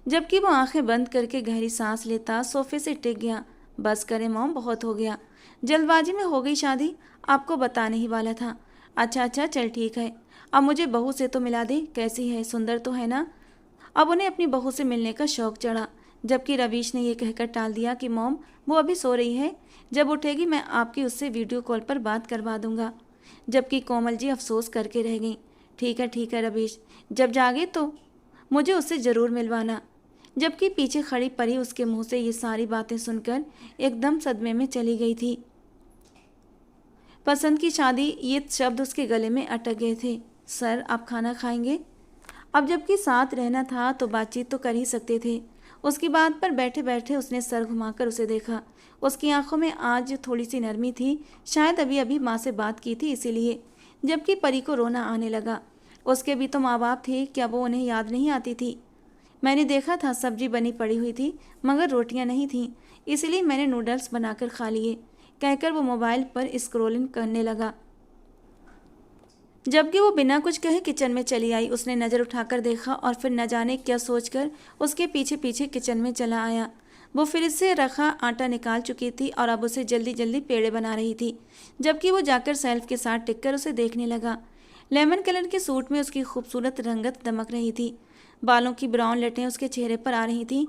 जबकि वो आंखें बंद करके गहरी सांस लेता सोफे से टिक गया। बस करे मॉम, बहुत हो गया, जल्दबाजी में हो गई शादी, आपको बताने ही वाला था। अच्छा चल ठीक है, अब मुझे बहू से तो मिला दे, कैसी है, सुंदर तो है ना। अब उन्हें अपनी बहू से मिलने का शौक चढ़ा, जबकि रवीश ने यह कहकर टाल दिया कि मॉम वो अभी सो रही है, जब उठेगी मैं आपकी उससे वीडियो कॉल पर बात करवा दूंगा। जबकि कोमल जी अफसोस करके रह गईं। ठीक है रवीश, जब जागे तो मुझे उससे ज़रूर मिलवाना। जबकि पीछे खड़ी परी उसके मुंह से ये सारी बातें सुनकर एकदम सदमे में चली गई थी। पसंद की शादी, ये शब्द उसके गले में अटक गए थे। सर आप खाना खाएंगे? अब जबकि साथ रहना था तो बातचीत तो कर ही सकते थे। उसकी बात पर बैठे बैठे उसने सर घुमाकर उसे देखा। उसकी आंखों में आज थोड़ी सी नरमी थी, शायद अभी अभी माँ से बात की थी इसीलिए। जबकि परी को रोना आने लगा। उसके भी तो माँ बाप थे, क्या वो उन्हें याद नहीं आती थी? मैंने देखा था सब्जी बनी पड़ी हुई थी मगर रोटियां नहीं थीं, इसलिए मैंने नूडल्स बनाकर खा लिए, कहकर वो मोबाइल पर स्क्रॉलिंग करने लगा। जबकि वो बिना कुछ कहे किचन में चली आई। उसने नज़र उठाकर देखा और फिर न जाने क्या सोचकर उसके पीछे पीछे किचन में चला आया। वो फिर से रखा आटा निकाल चुकी थी और अब उसे जल्दी जल्दी पेड़े बना रही थी। जबकि वो जाकर सेल्फ के साथ टिककर उसे देखने लगा। लेमन कलर के सूट में उसकी खूबसूरत रंगत दमक रही थी। बालों की ब्राउन लटें उसके चेहरे पर आ रही थीं,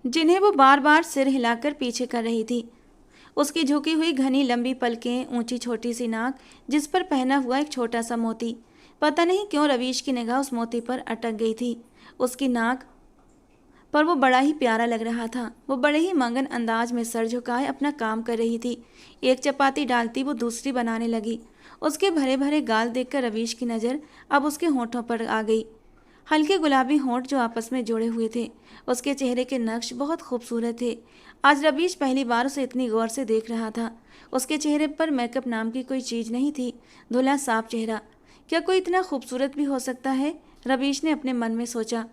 जिन्हें वो बार बार सिर हिलाकर पीछे कर रही थी। उसकी झुकी हुई घनी लंबी पलकें, ऊंची छोटी सी नाक, जिस पर पहना हुआ एक छोटा सा मोती। पता नहीं क्यों रवीश की निगाह उस मोती पर अटक गई थी। उसकी नाक पर वो बड़ा ही प्यारा लग रहा था। वो बड़े ही मगन अंदाज में सर झुकाए अपना काम कर रही थी। एक चपाती डालती वो दूसरी बनाने लगी। उसके भरे भरे गाल देखकर रवीश की नज़र अब उसके होठों पर आ गई। हल्के गुलाबी होंठ जो आपस में जुड़े हुए थे। उसके चेहरे के नक्श बहुत खूबसूरत थे। आज रवीश पहली बार उसे इतनी गौर से देख रहा था। उसके चेहरे पर मेकअप नाम की कोई चीज़ नहीं थी। धुला साफ चेहरा। क्या कोई इतना खूबसूरत भी हो सकता है? रवीश ने अपने मन में सोचा।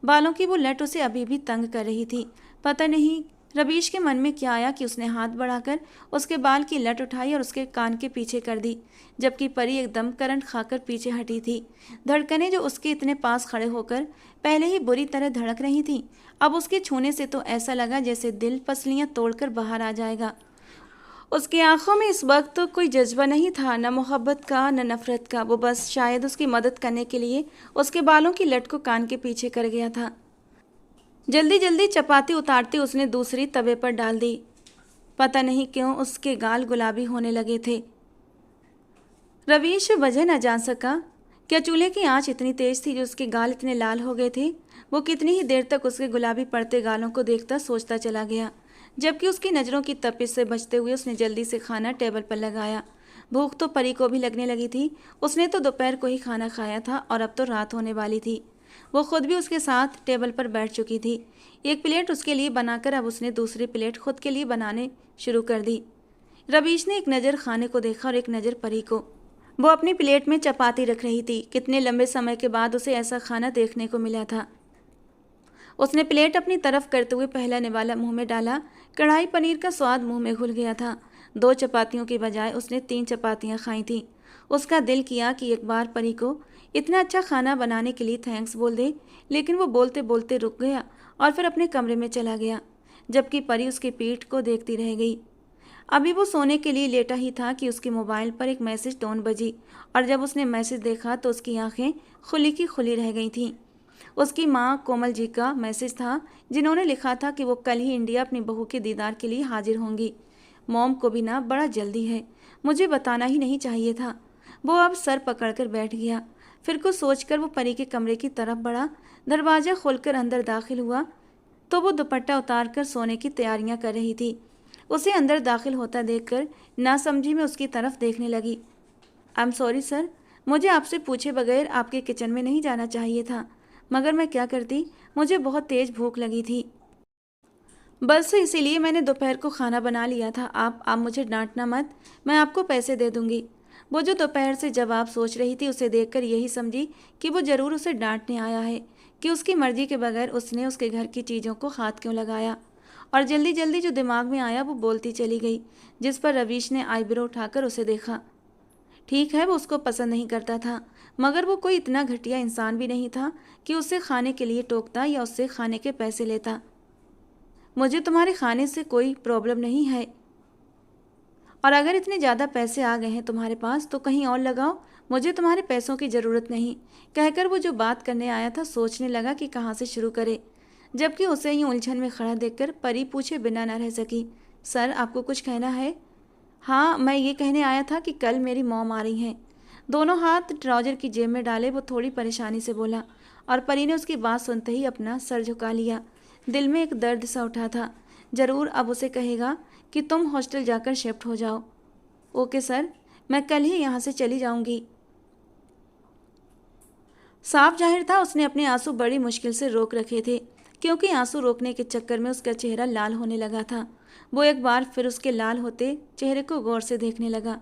बालों की वो लट उसे अभी भी तंग कर रही थी। पता नहीं रवीश के मन में क्या आया कि उसने हाथ बढ़ाकर उसके बाल की लट उठाई और उसके कान के पीछे कर दी। जबकि परी एकदम करंट खाकर पीछे हटी थी। धड़कनें जो उसके इतने पास खड़े होकर पहले ही बुरी तरह धड़क रही थीं, अब उसके छूने से तो ऐसा लगा जैसे दिल पसलियां तोड़कर बाहर आ जाएगा। उसकी आंखों में इस वक्त तो कोई जज्बा नहीं था, न मोहब्बत का न नफरत का। वो बस शायद उसकी मदद करने के लिए उसके बालों की लट को कान के पीछे कर गया था। जल्दी जल्दी चपाती उतारती उसने दूसरी तवे पर डाल दी। पता नहीं क्यों उसके गाल गुलाबी होने लगे थे। रवीश वजह न जान सका। क्या चूल्हे की आंच इतनी तेज थी जो उसके गाल इतने लाल हो गए थे? वो कितनी ही देर तक उसके गुलाबी पड़ते गालों को देखता सोचता चला गया। जबकि उसकी नज़रों की तपिश से बचते हुए उसने जल्दी से खाना टेबल पर लगाया। भूख तो परी को भी लगने लगी थी। उसने तो दोपहर को ही खाना खाया था और अब तो रात होने वाली थी। वो खुद भी उसके साथ टेबल पर बैठ चुकी थी। एक प्लेट उसके लिए बनाकर अब उसने दूसरी प्लेट खुद के लिए बनाने शुरू कर दी। रवीश ने एक नज़र खाने को देखा और एक नज़र परी को। वो अपनी प्लेट में चपाती रख रही थी। कितने लंबे समय के बाद उसे ऐसा खाना देखने को मिला था। उसने प्लेट अपनी तरफ करते हुए पहला निवाला मुंह में डाला। कढ़ाई पनीर का स्वाद मुंह में घुल गया था। 2 चपातियों के बजाय उसने 3 चपातियां खाई थीं। उसका दिल किया कि एक बार परी को इतना अच्छा खाना बनाने के लिए थैंक्स बोल दे, लेकिन वो बोलते बोलते रुक गया और फिर अपने कमरे में चला गया। जबकि परी उसकी पीठ को देखती रह गई। अभी वो सोने के लिए लेटा ही था कि उसके मोबाइल पर एक मैसेज टोन बजी और जब उसने मैसेज देखा तो उसकी आंखें खुली की खुली रह गई थीं। उसकी माँ कोमल जी का मैसेज था, जिन्होंने लिखा था कि वो कल ही इंडिया अपनी बहू के दीदार के लिए हाजिर होंगी। मॉम को भी ना बड़ा जल्दी है, मुझे बताना ही नहीं चाहिए था। वो अब सर पकड़कर बैठ गया। फिर कुछ सोचकर वो परी के कमरे की तरफ बढ़ा। दरवाज़ा खोलकर अंदर दाखिल हुआ तो वो दुपट्टा उतारकर सोने की तैयारियां कर रही थी। उसे अंदर दाखिल होता देखकर नासमझी में उसकी तरफ देखने लगी। आई एम सॉरी सर, मुझे आपसे पूछे बगैर आपके किचन में नहीं जाना चाहिए था, मगर मैं क्या करती, मुझे बहुत तेज़ भूख लगी थी। बस इसीलिए मैंने दोपहर को खाना बना लिया था। आप मुझे डांटना मत, मैं आपको पैसे दे दूंगी। वो जो दोपहर से जवाब सोच रही थी उसे देखकर यही समझी कि वो ज़रूर उसे डांटने आया है कि उसकी मर्जी के बगैर उसने उसके घर की चीज़ों को हाथ क्यों लगाया। और जल्दी जल्दी जो दिमाग में आया वो बोलती चली गई, जिस पर रवीश ने आईब्रो उठाकर उसे देखा। ठीक है, वो उसको पसंद नहीं करता था, मगर वो कोई इतना घटिया इंसान भी नहीं था कि उससे खाने के लिए टोकता या उससे खाने के पैसे लेता। मुझे तुम्हारे खाने से कोई प्रॉब्लम नहीं है और अगर इतने ज़्यादा पैसे आ गए हैं तुम्हारे पास तो कहीं और लगाओ, मुझे तुम्हारे पैसों की ज़रूरत नहीं। कहकर वो जो बात करने आया था सोचने लगा कि कहाँ से शुरू करे, जबकि उसे यूं उलझन में खड़ा देखकर परी पूछे बिना न रह सकी, सर आपको कुछ कहना है? हाँ, मैं ये कहने आया था कि कल मेरी मॉम आ रही हैं। दोनों हाथ ट्राउजर की जेब में डाले वो थोड़ी परेशानी से बोला, और परी ने उसकी बात सुनते ही अपना सर झुका लिया। दिल में एक दर्द सा उठा था, जरूर अब उसे कहेगा कि तुम हॉस्टल जाकर शिफ्ट हो जाओ। ओके सर, मैं कल ही यहाँ से चली जाऊंगी। साफ जाहिर था उसने अपने आंसू बड़ी मुश्किल से रोक रखे थे, क्योंकि आंसू रोकने के चक्कर में उसका चेहरा लाल होने लगा था। वो एक बार फिर उसके लाल होते चेहरे को गौर से देखने लगा।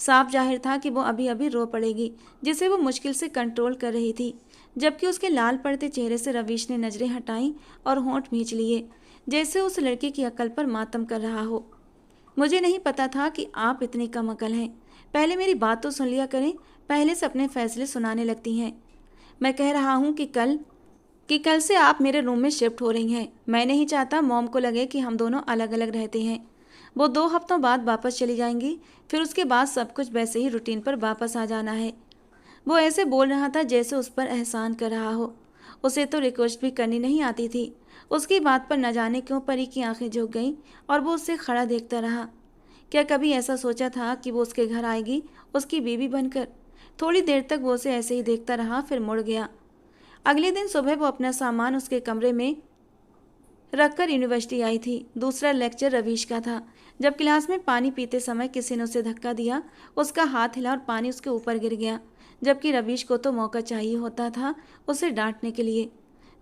साफ जाहिर था कि वो अभी अभी रो पड़ेगी, जिसे वो मुश्किल से कंट्रोल कर रही थी, जबकि उसके लाल पड़ते चेहरे से रवीश ने नजरें हटाई और होंठ भींच लिए, जैसे उस लड़की की अकल पर मातम कर रहा हो। मुझे नहीं पता था कि आप इतनी कम अकल हैं। पहले मेरी बात तो सुन लिया करें, पहले से अपने फैसले सुनाने लगती हैं। मैं कह रहा हूँ कि कल से आप मेरे रूम में शिफ्ट हो रही हैं। मैं नहीं चाहता मॉम को लगे कि हम दोनों अलग अलग रहते हैं। वो 2 हफ्तों बाद वापस चली जाएंगी, फिर उसके बाद सब कुछ वैसे ही रूटीन पर वापस आ जाना है। वो ऐसे बोल रहा था जैसे उस पर एहसान कर रहा हो। उसे तो रिक्वेस्ट भी करनी नहीं आती थी। उसकी बात पर न जाने क्यों परी की आंखें झुक गईं और वो उससे खड़ा देखता रहा। क्या कभी ऐसा सोचा था कि वो उसके घर आएगी उसकी बीवी बनकर? थोड़ी देर तक वो उसे ऐसे ही देखता रहा, फिर मुड़ गया। अगले दिन सुबह वो अपना सामान उसके कमरे में रखकर यूनिवर्सिटी आई थी। दूसरा लेक्चर रवीश का था। जब क्लास में पानी पीते समय किसी ने उसे धक्का दिया, उसका हाथ हिला और पानी उसके ऊपर गिर गया, जबकि रवीश को तो मौका चाहिए होता था उसे डांटने के लिए।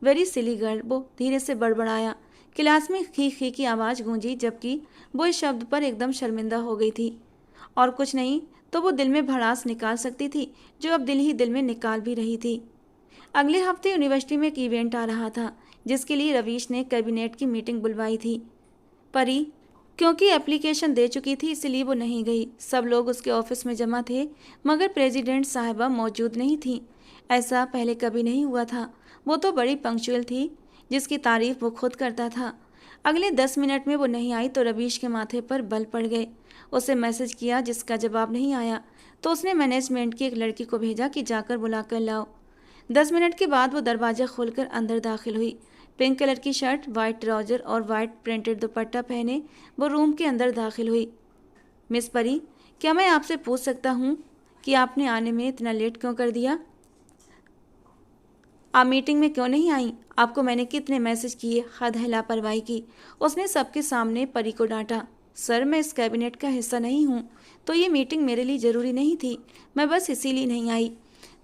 वेरी सिली गर्ल, वो धीरे से बड़बड़ाया। क्लास में खी खी की आवाज़ गूंजी, जबकि वो इस शब्द पर एकदम शर्मिंदा हो गई थी। और कुछ नहीं तो वो दिल में भड़ास निकाल सकती थी, जो अब दिल ही दिल में निकाल भी रही थी। अगले हफ्ते यूनिवर्सिटी में एक इवेंट आ रहा था, जिसके लिए रवीश ने कैबिनेट की मीटिंग बुलवाई थी। परी क्योंकि एप्लीकेशन दे चुकी थी इसलिए वो नहीं गई। सब लोग उसके ऑफिस में जमा थे, मगर प्रेसिडेंट साहिबा मौजूद नहीं थी। ऐसा पहले कभी नहीं हुआ था। वो तो बड़ी पंक्चुअल थी, जिसकी तारीफ वो खुद करता था। अगले 10 मिनट में वो नहीं आई तो रवीश के माथे पर बल पड़ गए। उसे मैसेज किया, जिसका जवाब नहीं आया, तो उसने मैनेजमेंट की एक लड़की को भेजा कि जाकर बुलाकर लाओ। 10 मिनट के बाद वो दरवाज़ा खोलकर अंदर दाखिल हुई। पिंक कलर की शर्ट, वाइट ट्राउजर और वाइट प्रिंटेड दुपट्टा पहने वो रूम के अंदर दाखिल हुई। मिस परी, क्या मैं आपसे पूछ सकता हूँ कि आपने आने में इतना लेट क्यों कर दिया? आप मीटिंग में क्यों नहीं आई? आपको मैंने कितने मैसेज किए, हद है लापरवाही की। उसने सबके सामने परी को डांटा। सर, मैं इस कैबिनेट का हिस्सा नहीं हूँ, तो ये मीटिंग मेरे लिए ज़रूरी नहीं थी। मैं बस इसीलिए नहीं आई।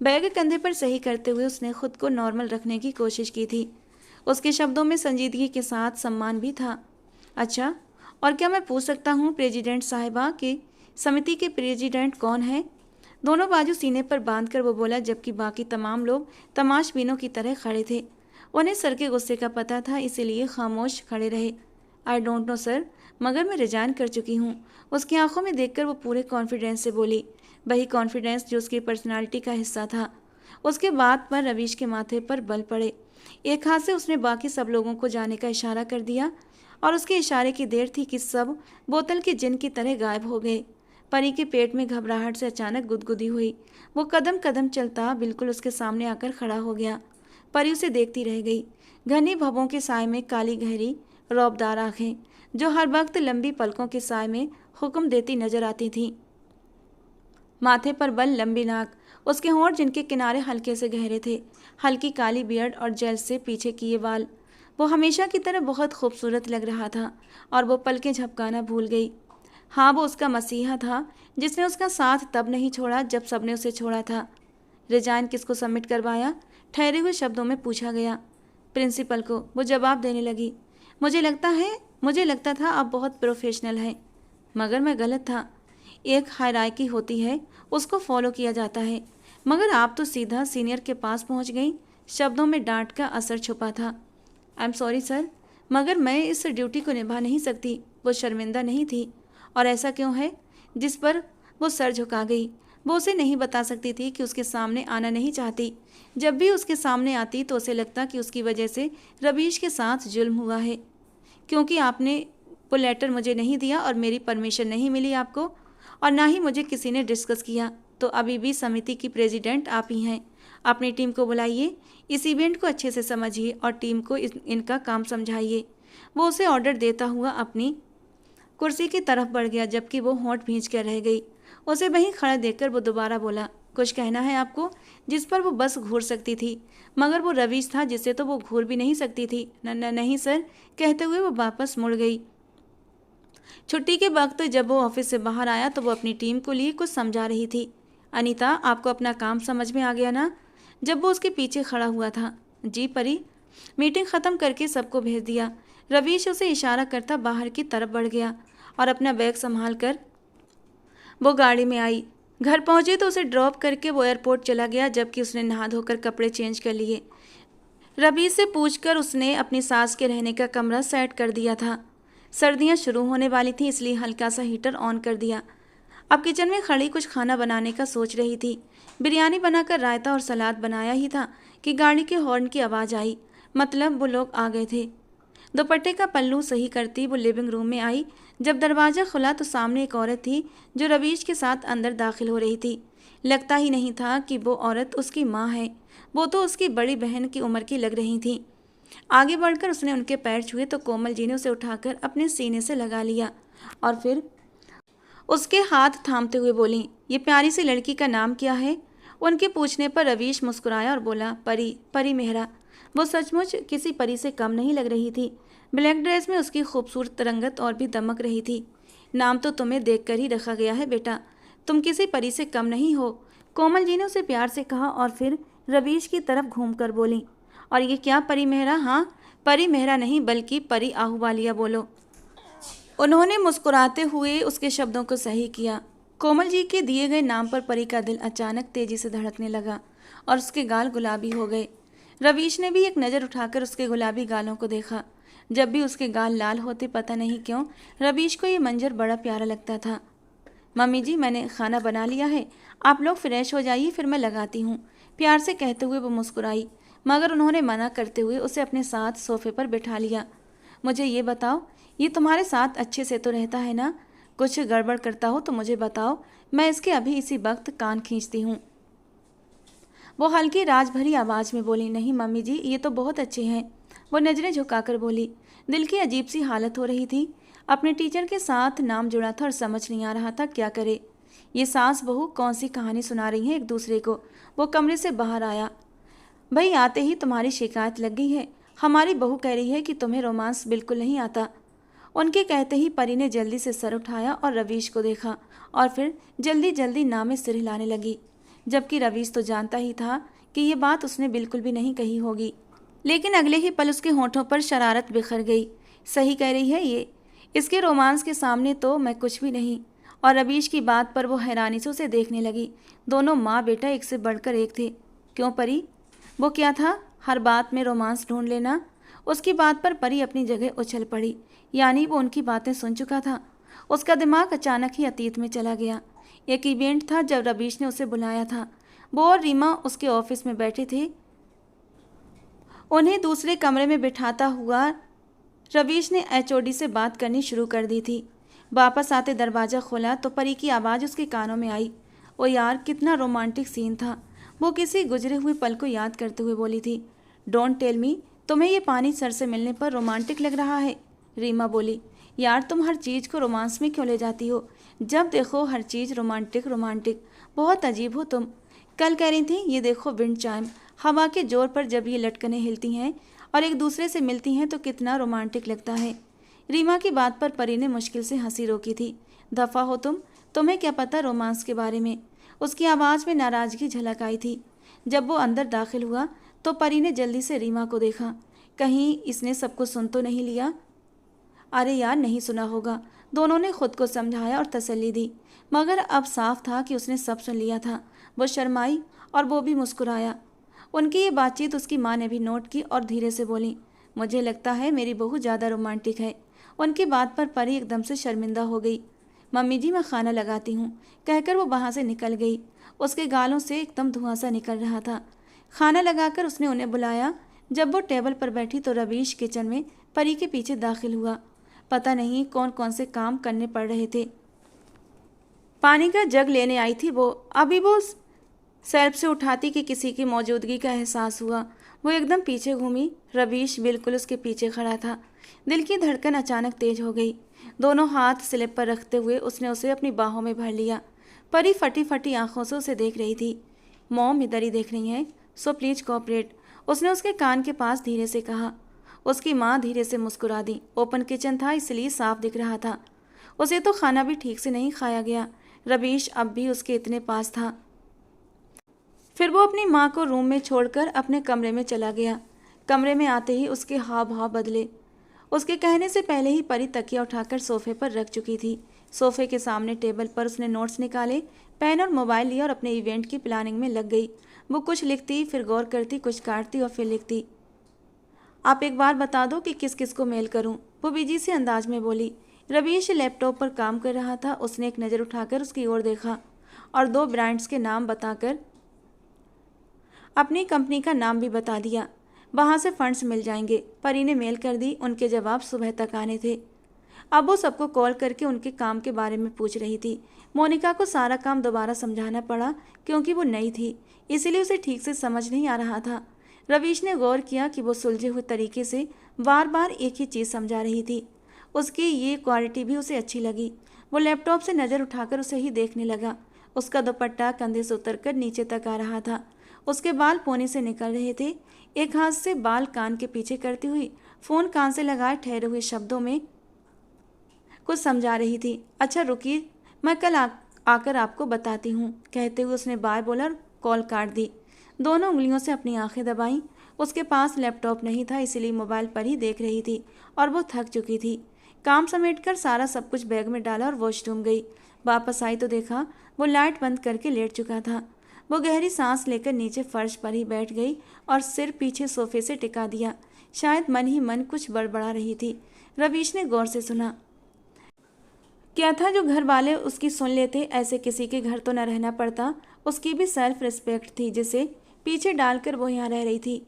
बैग कंधे पर सही करते हुए उसने खुद को नॉर्मल रखने की कोशिश की थी। उसके शब्दों में संजीदगी के साथ सम्मान भी था। अच्छा, और क्या मैं पूछ सकता हूँ प्रेसिडेंट साहिबा की समिति के प्रेसिडेंट कौन है? दोनों बाजू सीने पर बांधकर वो बोला, जबकि बाकी तमाम लोग तमाशबीनों की तरह खड़े थे। उन्हें सर के गुस्से का पता था, इसीलिए खामोश खड़े रहे। आई डोंट नो सर, मगर मैं रिजाइन कर चुकी हूँ। उसकी आंखों में देखकर वो पूरे कॉन्फिडेंस से बोली, वही कॉन्फिडेंस जो उसकी पर्सनालिटी का हिस्सा था। उसके बाद पर रवीश के माथे पर बल पड़े। एक हाथ से उसने बाकी सब लोगों को जाने का इशारा कर दिया, और उसके इशारे की देर थी कि सब बोतल के जिन की तरह गायब हो गए। परी के पेट में घबराहट से अचानक गुदगुदी हुई। वो कदम कदम चलता बिल्कुल उसके सामने आकर खड़ा हो गया। परी उसे देखती रह गई। घनी भवों के साय में काली गहरी रौबदार आंखें, जो हर वक्त लंबी पलकों के साय में हुक्म देती नजर आती थीं। माथे पर बल, लंबी नाक, उसके होंठ जिनके किनारे हल्के से गहरे थे, हल्की काली बियर्ड और जेल से पीछे किए बाल। वो हमेशा की तरह बहुत खूबसूरत लग रहा था, और वो पलकें झपकाना भूल गई। हाँ, वो उसका मसीहा था, जिसने उसका साथ तब नहीं छोड़ा जब सबने उसे छोड़ा था। रिजाइन किसको सबमिट करवाया? ठहरे हुए शब्दों में पूछा गया। प्रिंसिपल को, वो जवाब देने लगी। मुझे लगता था आप बहुत प्रोफेशनल हैं, मगर मैं गलत था। एक हायरार्की होती है, उसको फॉलो किया जाता है, मगर आप तो सीधा सीनियर के पास पहुंच गई। शब्दों में डांट का असर छुपा था। आई एम सॉरी सर, मगर मैं इस ड्यूटी को निभा नहीं सकती। वो शर्मिंदा नहीं थी, और ऐसा क्यों है? जिस पर वो सर झुका गई। वो उसे नहीं बता सकती थी कि उसके सामने आना नहीं चाहती। जब भी उसके सामने आती तो उसे लगता कि उसकी वजह से रवीश के साथ जुल्म हुआ है, क्योंकि आपने वो लेटर मुझे नहीं दिया और मेरी परमिशन नहीं मिली आपको, और ना ही मुझे किसी ने डिस्कस किया। तो अभी भी समिति की प्रेसिडेंट आप ही हैं। अपनी टीम को बुलाइए, इस इवेंट को अच्छे से समझिए और टीम को इनका काम समझाइए। वो उसे ऑर्डर देता हुआ अपनी कुर्सी की तरफ बढ़ गया, जबकि वो होंठ भींच कर रह गई। उसे वहीं खड़ा देखकर वो दोबारा बोला, कुछ कहना है आपको? जिस पर वो बस घूर सकती थी, मगर वो रवीश था जिससे तो वो घूर भी नहीं सकती थी। नहीं सर, कहते हुए वो वापस मुड़ गई। छुट्टी के वक्त जब वो ऑफिस से बाहर आया तो वो अपनी टीम को लिए कुछ समझा रही थी। अनीता, आपको अपना काम समझ में आ गया ना? जब वो उसके पीछे खड़ा हुआ था। जी परी। मीटिंग ख़त्म करके सबको भेज दिया। रवीश उसे इशारा करता बाहर की तरफ बढ़ गया और अपना बैग संभाल कर वो गाड़ी में आई। घर पहुंचे तो उसे ड्रॉप करके वो एयरपोर्ट चला गया, जबकि उसने नहा धोकर कपड़े चेंज कर लिए। रवीश से पूछकर उसने अपनी सास के रहने का कमरा सेट कर दिया था। सर्दियां शुरू होने वाली थी, इसलिए हल्का सा हीटर ऑन कर दिया। अब किचन में खड़ी कुछ खाना बनाने का सोच रही थी। बिरयानी बनाकर रायता और सलाद बनाया ही था कि गाड़ी के हॉर्न की आवाज़ आई। मतलब वो लोग आ गए थे। दुपट्टे का पल्लू सही करती वो लिविंग रूम में आई। जब दरवाज़ा खुला तो सामने एक औरत थी जो रवीश के साथ अंदर दाखिल हो रही थी। लगता ही नहीं था कि वो औरत उसकी माँ है। वो तो उसकी बड़ी बहन की उम्र की लग रही थी। आगे बढ़कर उसने उनके पैर छुए तो कोमल जी ने उसे उठाकर अपने सीने से लगा लिया और फिर उसके हाथ थामते हुए बोली, ये प्यारी सी लड़की का नाम क्या है? उनके पूछने पर रवीश मुस्कुराया और बोला, परी, परी मेहरा। वो सचमुच किसी परी से कम नहीं लग रही थी। ब्लैक ड्रेस में उसकी खूबसूरत रंगत और भी दमक रही थी। नाम तो तुम्हें देखकर ही रखा गया है बेटा, तुम किसी परी से कम नहीं हो, कोमल जी ने उसे प्यार से कहा और फिर रवीश की तरफ घूमकर बोली, और ये क्या परी मेहरा? हाँ, परी मेहरा नहीं बल्कि परी आहूवालिया बोलो। उन्होंने मुस्कुराते हुए उसके शब्दों को सही किया। कोमल जी के दिए गए नाम पर परी का दिल अचानक तेजी से धड़कने लगा और उसके गाल गुलाबी हो गए। रवीश ने भी एक नज़र उठाकर उसके गुलाबी गालों को देखा। जब भी उसके गाल लाल होते, पता नहीं क्यों रवीश को ये मंजर बड़ा प्यारा लगता था। मम्मी जी, मैंने खाना बना लिया है, आप लोग फ्रेश हो जाइए, फिर मैं लगाती हूँ, प्यार से कहते हुए वो मुस्कुराई, मगर उन्होंने मना करते हुए उसे अपने साथ सोफे पर बिठा लिया। मुझे ये बताओ, ये तुम्हारे साथ अच्छे से तो रहता है ना? कुछ गड़बड़ करता हो तो मुझे बताओ, मैं इसके अभी इसी वक्त कान खींचती हूँ। वो हल्की राज भरी आवाज़ में बोली, नहीं मम्मी जी, ये तो बहुत अच्छे हैं। वो नज़रें झुकाकर बोली। दिल की अजीब सी हालत हो रही थी। अपने टीचर के साथ नाम जुड़ा था और समझ नहीं आ रहा था क्या करे। ये सास बहू कौन सी कहानी सुना रही हैं एक दूसरे को। वो कमरे से बाहर आया। भाई, आते ही तुम्हारी शिकायत लग गई है। हमारी बहू कह रही है कि तुम्हें रोमांस बिल्कुल नहीं आता। उनके कहते ही परी ने जल्दी से सर उठाया और रवीश को देखा और फिर जल्दी जल्दी नाम में सिर हिलाने लगी, जबकि रवीश तो जानता ही था कि ये बात उसने बिल्कुल भी नहीं कही होगी। लेकिन अगले ही पल उसके होठों पर शरारत बिखर गई। सही कह रही है ये, इसके रोमांस के सामने तो मैं कुछ भी नहीं। और रवीश की बात पर वो हैरानी से उसे देखने लगी। दोनों माँ बेटा एक से बढ़कर एक थे। क्यों परी? वो क्या था, हर बात में रोमांस ढूंढ लेना? उसकी बात पर परी अपनी जगह उछल पड़ी। यानी वो उनकी बातें सुन चुका था। उसका दिमाग अचानक ही अतीत में चला गया। एक इवेंट था जब रवीश ने उसे बुलाया था। वो और रीमा उसके ऑफिस में बैठे थे। उन्हें दूसरे कमरे में बिठाता हुआ रवीश ने एचओडी से बात करनी शुरू कर दी थी। वापस आते दरवाज़ा खोला तो परी की आवाज़ उसके कानों में आई। ओ यार, कितना रोमांटिक सीन था। वो किसी गुजरे हुए पल को याद करते हुए बोली थी। डोंट टेल मी, तुम्हें ये पानी सर से मिलने पर रोमांटिक लग रहा है? रीमा बोली। यार, तुम हर चीज़ को रोमांस में क्यों ले जाती हो? जब देखो हर चीज़ रोमांटिक रोमांटिक, बहुत अजीब हो तुम। कल कह रही थी, ये देखो विंड चाइम, हवा के जोर पर जब ये लटकनें हिलती हैं और एक दूसरे से मिलती हैं तो कितना रोमांटिक लगता है। रीमा की बात पर परी ने मुश्किल से हंसी रोकी थी। दफ़ा हो तुम, तुम्हें क्या पता रोमांस के बारे में? उसकी आवाज़ में नाराज़गी झलक आई थी। जब वो अंदर दाखिल हुआ तो परी ने जल्दी से रीमा को देखा। कहीं इसने सबको सुन तो नहीं लिया? अरे यार, नहीं सुना होगा। दोनों ने खुद को समझाया और तसल्ली दी, मगर अब साफ था कि उसने सब सुन लिया था। वो शर्माई और वो भी मुस्कुराया। उनकी ये बातचीत उसकी माँ ने भी नोट की और धीरे से बोली, मुझे लगता है मेरी बहू ज़्यादा रोमांटिक है। उनकी बात पर परी एकदम से शर्मिंदा हो गई। मम्मी जी, मैं खाना लगाती हूँ, कहकर वो वहाँ से निकल गई। उसके गालों से एकदम धुआं सा निकल रहा था। खाना लगाकर उसने उन्हें बुलाया। जब वो टेबल पर बैठी तो रवीश किचन में परी के पीछे दाखिल हुआ। पता नहीं कौन कौन से काम करने पड़ रहे थे। पानी का जग लेने आई थी वो, अभी वो शेल्फ से उठाती कि किसी की मौजूदगी का एहसास हुआ। वो एकदम पीछे घूमी। रवीश बिल्कुल उसके पीछे खड़ा था। दिल की धड़कन अचानक तेज हो गई। दोनों हाथ स्लिप पर रखते हुए उसने उसे अपनी बाहों में भर लिया। परी फटी फटी आंखों से उसे देख रही थी। मॉम इधर ही देख रही हैं, सो प्लीज कोऑपरेट, उसने उसके कान के पास धीरे से कहा। उसकी माँ धीरे से मुस्कुरा दी। ओपन किचन था इसलिए साफ दिख रहा था। उसे तो खाना भी ठीक से नहीं खाया गया। रवीश अब भी उसके इतने पास था। फिर वो अपनी माँ को रूम में छोड़कर अपने कमरे में चला गया। कमरे में आते ही उसके हाव भाव बदले। उसके कहने से पहले ही परी तकिया उठाकर सोफे पर रख चुकी थी। सोफे के सामने टेबल पर उसने नोट्स निकाले, पेन और मोबाइल लिया और अपने इवेंट की प्लानिंग में लग गई। वो कुछ लिखती, फिर गौर करती, कुछ काटती और फिर लिखती। आप एक बार बता दो कि किस किस को मेल करूं, वो बिजी से अंदाज में बोली। रवीश लैपटॉप पर काम कर रहा था। उसने एक नज़र उठाकर उसकी ओर देखा और 2 ब्रांड्स के नाम बताकर अपनी कंपनी का नाम भी बता दिया। वहाँ से फंड्स मिल जाएंगे। परी ने मेल कर दी। उनके जवाब सुबह तक आने थे। अब वो सबको कॉल करके उनके काम के बारे में पूछ रही थी। मोनिका को सारा काम दोबारा समझाना पड़ा क्योंकि वो नई थी, इसीलिए उसे ठीक से समझ नहीं आ रहा था। रवीश ने गौर किया कि वो सुलझे हुए तरीके से बार बार एक ही चीज़ समझा रही थी। उसकी ये क्वालिटी भी उसे अच्छी लगी। वो लैपटॉप से नज़र उठाकर उसे ही देखने लगा। उसका दुपट्टा कंधे से उतरकर नीचे तक आ रहा था। उसके बाल पोनी से निकल रहे थे। एक हाथ से बाल कान के पीछे करती हुई फ़ोन कान से लगाए ठहरे हुए शब्दों में कुछ समझा रही थी। अच्छा रुकिए, मैं कल आकर आपको बताती हूँ, कहते हुए उसने बाय बोला और कॉल काट दी। दोनों उंगलियों से अपनी आंखें दबाईं। उसके पास लैपटॉप नहीं था, इसीलिए मोबाइल पर ही देख रही थी और वो थक चुकी थी। काम समेटकर सारा सब कुछ बैग में डाला और वॉशरूम गई। वापस आई तो देखा वो लाइट बंद करके लेट चुका था। वो गहरी सांस लेकर नीचे फर्श पर ही बैठ गई और सिर पीछे सोफे से टिका दिया। शायद मन ही मन कुछ बड़बड़ा रही थी। रवीश ने गौर से सुना। क्या था जो घर वाले उसकी सुन लेते, ऐसे किसी के घर तो न रहना पड़ता। उसकी भी सेल्फ रिस्पेक्ट थी जिसे पीछे डालकर वो यहाँ रह रही थी।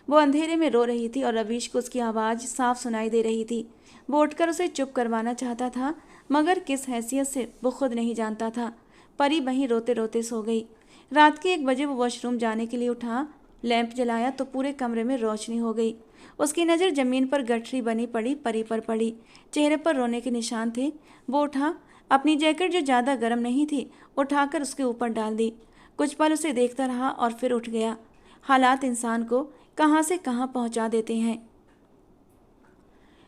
वो अंधेरे में रो रही थी और रवीश को उसकी आवाज़ साफ सुनाई दे रही थी। वो उठकर उसे चुप करवाना चाहता था, मगर किस हैसियत से वो खुद नहीं जानता था। परी वहीं रोते रोते सो गई। रात के 1 बजे वो वॉशरूम जाने के लिए उठा। लैंप जलाया तो पूरे कमरे में रोशनी हो गई। उसकी नज़र ज़मीन पर गठरी बनी पड़ी परी पर पड़ी। चेहरे पर रोने के निशान थे। वो उठा। अपनी जैकेट जो ज़्यादा गर्म नहीं थी उठाकर उसके ऊपर डाल दी। कुछ पल उसे देखता रहा और फिर उठ गया। हालात इंसान को कहाँ से कहाँ पहुँचा देते हैं।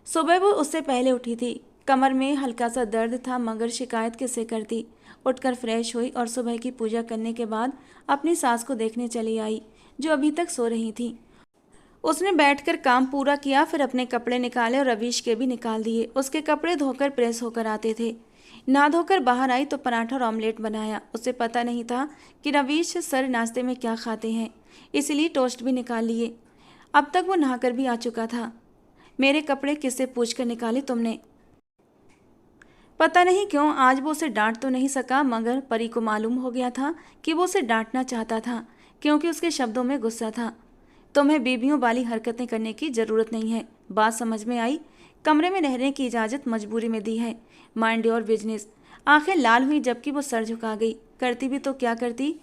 सुबह वो उससे पहले उठी थी। कमर में हल्का सा दर्द था, मगर शिकायत किससे करती। उठकर फ्रेश हुई और सुबह की पूजा करने के बाद अपनी सास को देखने चली आई, जो अभी तक सो रही थी। उसने बैठकर काम पूरा किया, फिर अपने कपड़े निकाले और रवीश के भी निकाल दिए। उसके कपड़े धोकर प्रेस होकर आते थे। ना धोकर बाहर आई तो पराठा और ऑमलेट बनाया। उसे पता नहीं था कि रवीश सर नाश्ते में क्या खाते हैं, इसलिए टोस्ट भी निकाल लिए। अब तक वो नहाकर भी आ चुका था। मेरे कपड़े किससे पूछ कर निकाले तुमने? पता नहीं क्यों आज वो उसे डांट तो नहीं सका, मगर परी को मालूम हो गया था कि वो उसे डांटना चाहता था, क्योंकि उसके शब्दों में गुस्सा था। तुम्हें बीबियों वाली हरकतें करने की ज़रूरत नहीं है। बात समझ में आई। कमरे में रहने की इजाज़त मजबूरी में दी है। Mind your business. आंखें लाल हुई जबकि वो सर झुका गई। करती भी तो क्या करती?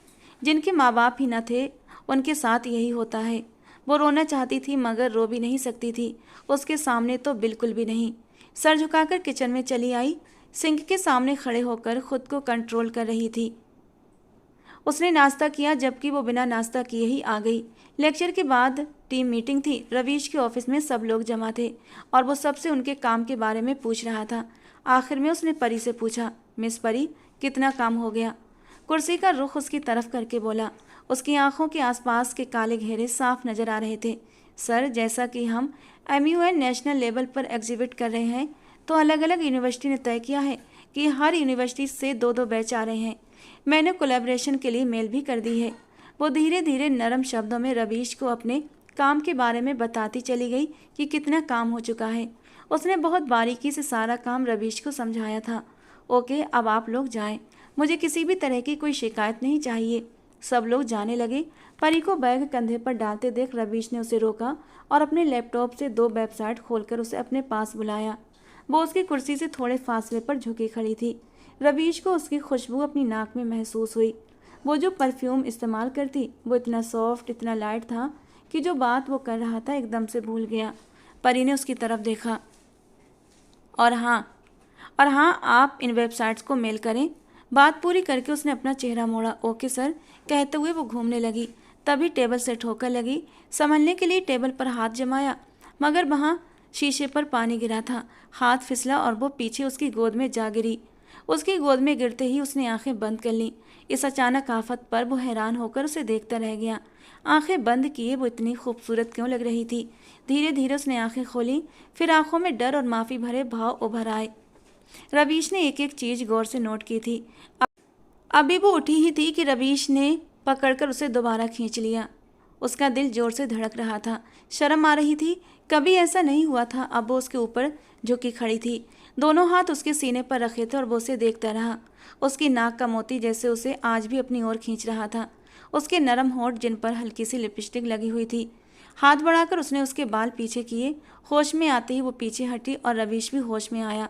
जिनके माँ बाप ही न थे उनके साथ यही होता है। वो रोना चाहती थी मगर रो भी नहीं सकती थी। उसके सामने तो बिल्कुल भी नहीं। सर झुकाकर किचन में चली आई। सिंक के सामने खड़े होकर खुद को कंट्रोल कर रही थी। उसने नाश्ता किया, जबकि वो बिना नाश्ता किए ही आ गई। लेक्चर के बाद टीम मीटिंग थी। रवीश के ऑफिस में सब लोग जमा थे और वो सबसे उनके काम के बारे में पूछ रहा था। आखिर में उसने परी से पूछा, मिस परी, कितना काम हो गया? कुर्सी का रुख उसकी तरफ करके बोला। उसकी आंखों के आसपास के काले घेरे साफ नजर आ रहे थे। सर, जैसा कि हम MUN नेशनल लेवल पर एग्जिबिट कर रहे हैं, तो अलग अलग यूनिवर्सिटी ने तय किया है कि हर यूनिवर्सिटी से 2-2 बैच आ रहे हैं। मैंने कोलैबोरेशन के लिए मेल भी कर दी है। वो धीरे धीरे नरम शब्दों में रवीश को अपने काम के बारे में बताती चली गई कि कितना काम हो चुका है। उसने बहुत बारीकी से सारा काम रवीश को समझाया था। ओके, अब आप लोग जाएं। मुझे किसी भी तरह की कोई शिकायत नहीं चाहिए। सब लोग जाने लगे। परी को बैग कंधे पर डालते देख रवीश ने उसे रोका और अपने लैपटॉप से 2 वेबसाइट खोलकर उसे अपने पास बुलाया। वो उसकी कुर्सी से थोड़े फासले पर झुकी खड़ी थी। रवीश को उसकी खुशबू अपनी नाक में महसूस हुई। वो जो परफ्यूम इस्तेमाल करती वो इतना सॉफ्ट, इतना लाइट था कि जो बात वो कर रहा था एकदम से भूल गया। परी ने उसकी तरफ देखा। और हाँ, आप इन वेबसाइट्स को मेल करें। बात पूरी करके उसने अपना चेहरा मोड़ा। ओके सर, कहते हुए वो घूमने लगी। तभी टेबल से ठोकर लगी। संभलने के लिए टेबल पर हाथ जमाया, मगर वहाँ शीशे पर पानी गिरा था। हाथ फिसला और वो पीछे उसकी गोद में जा गिरी। उसकी गोद में गिरते ही उसने आंखें बंद कर लीं। इस अचानक आफत पर वो हैरान होकर उसे देखता रह गया। आंखें बंद किए वो इतनी खूबसूरत क्यों लग रही थी। धीरे धीरे उसने आंखें खोली, फिर आंखों में डर और माफ़ी भरे भाव उभर आए। रवीश ने एक एक चीज़ गौर से नोट की थी। अभी वो उठी ही थी कि रवीश ने पकड़कर उसे दोबारा खींच लिया। उसका दिल जोर से धड़क रहा था। शर्म आ रही थी, कभी ऐसा नहीं हुआ था। अब वो उसके ऊपर झुकी खड़ी थी, दोनों हाथ उसके सीने पर रखे थे और वो उसे देखता रहा। उसकी नाक का मोती जैसे उसे आज भी अपनी ओर खींच रहा था। उसके नरम होंठ जिन पर हल्की सी लिपस्टिक लगी हुई थी। हाथ बढ़ाकर उसने उसके बाल पीछे किए। होश में आते ही वो पीछे हटी और रवीश भी होश में आया।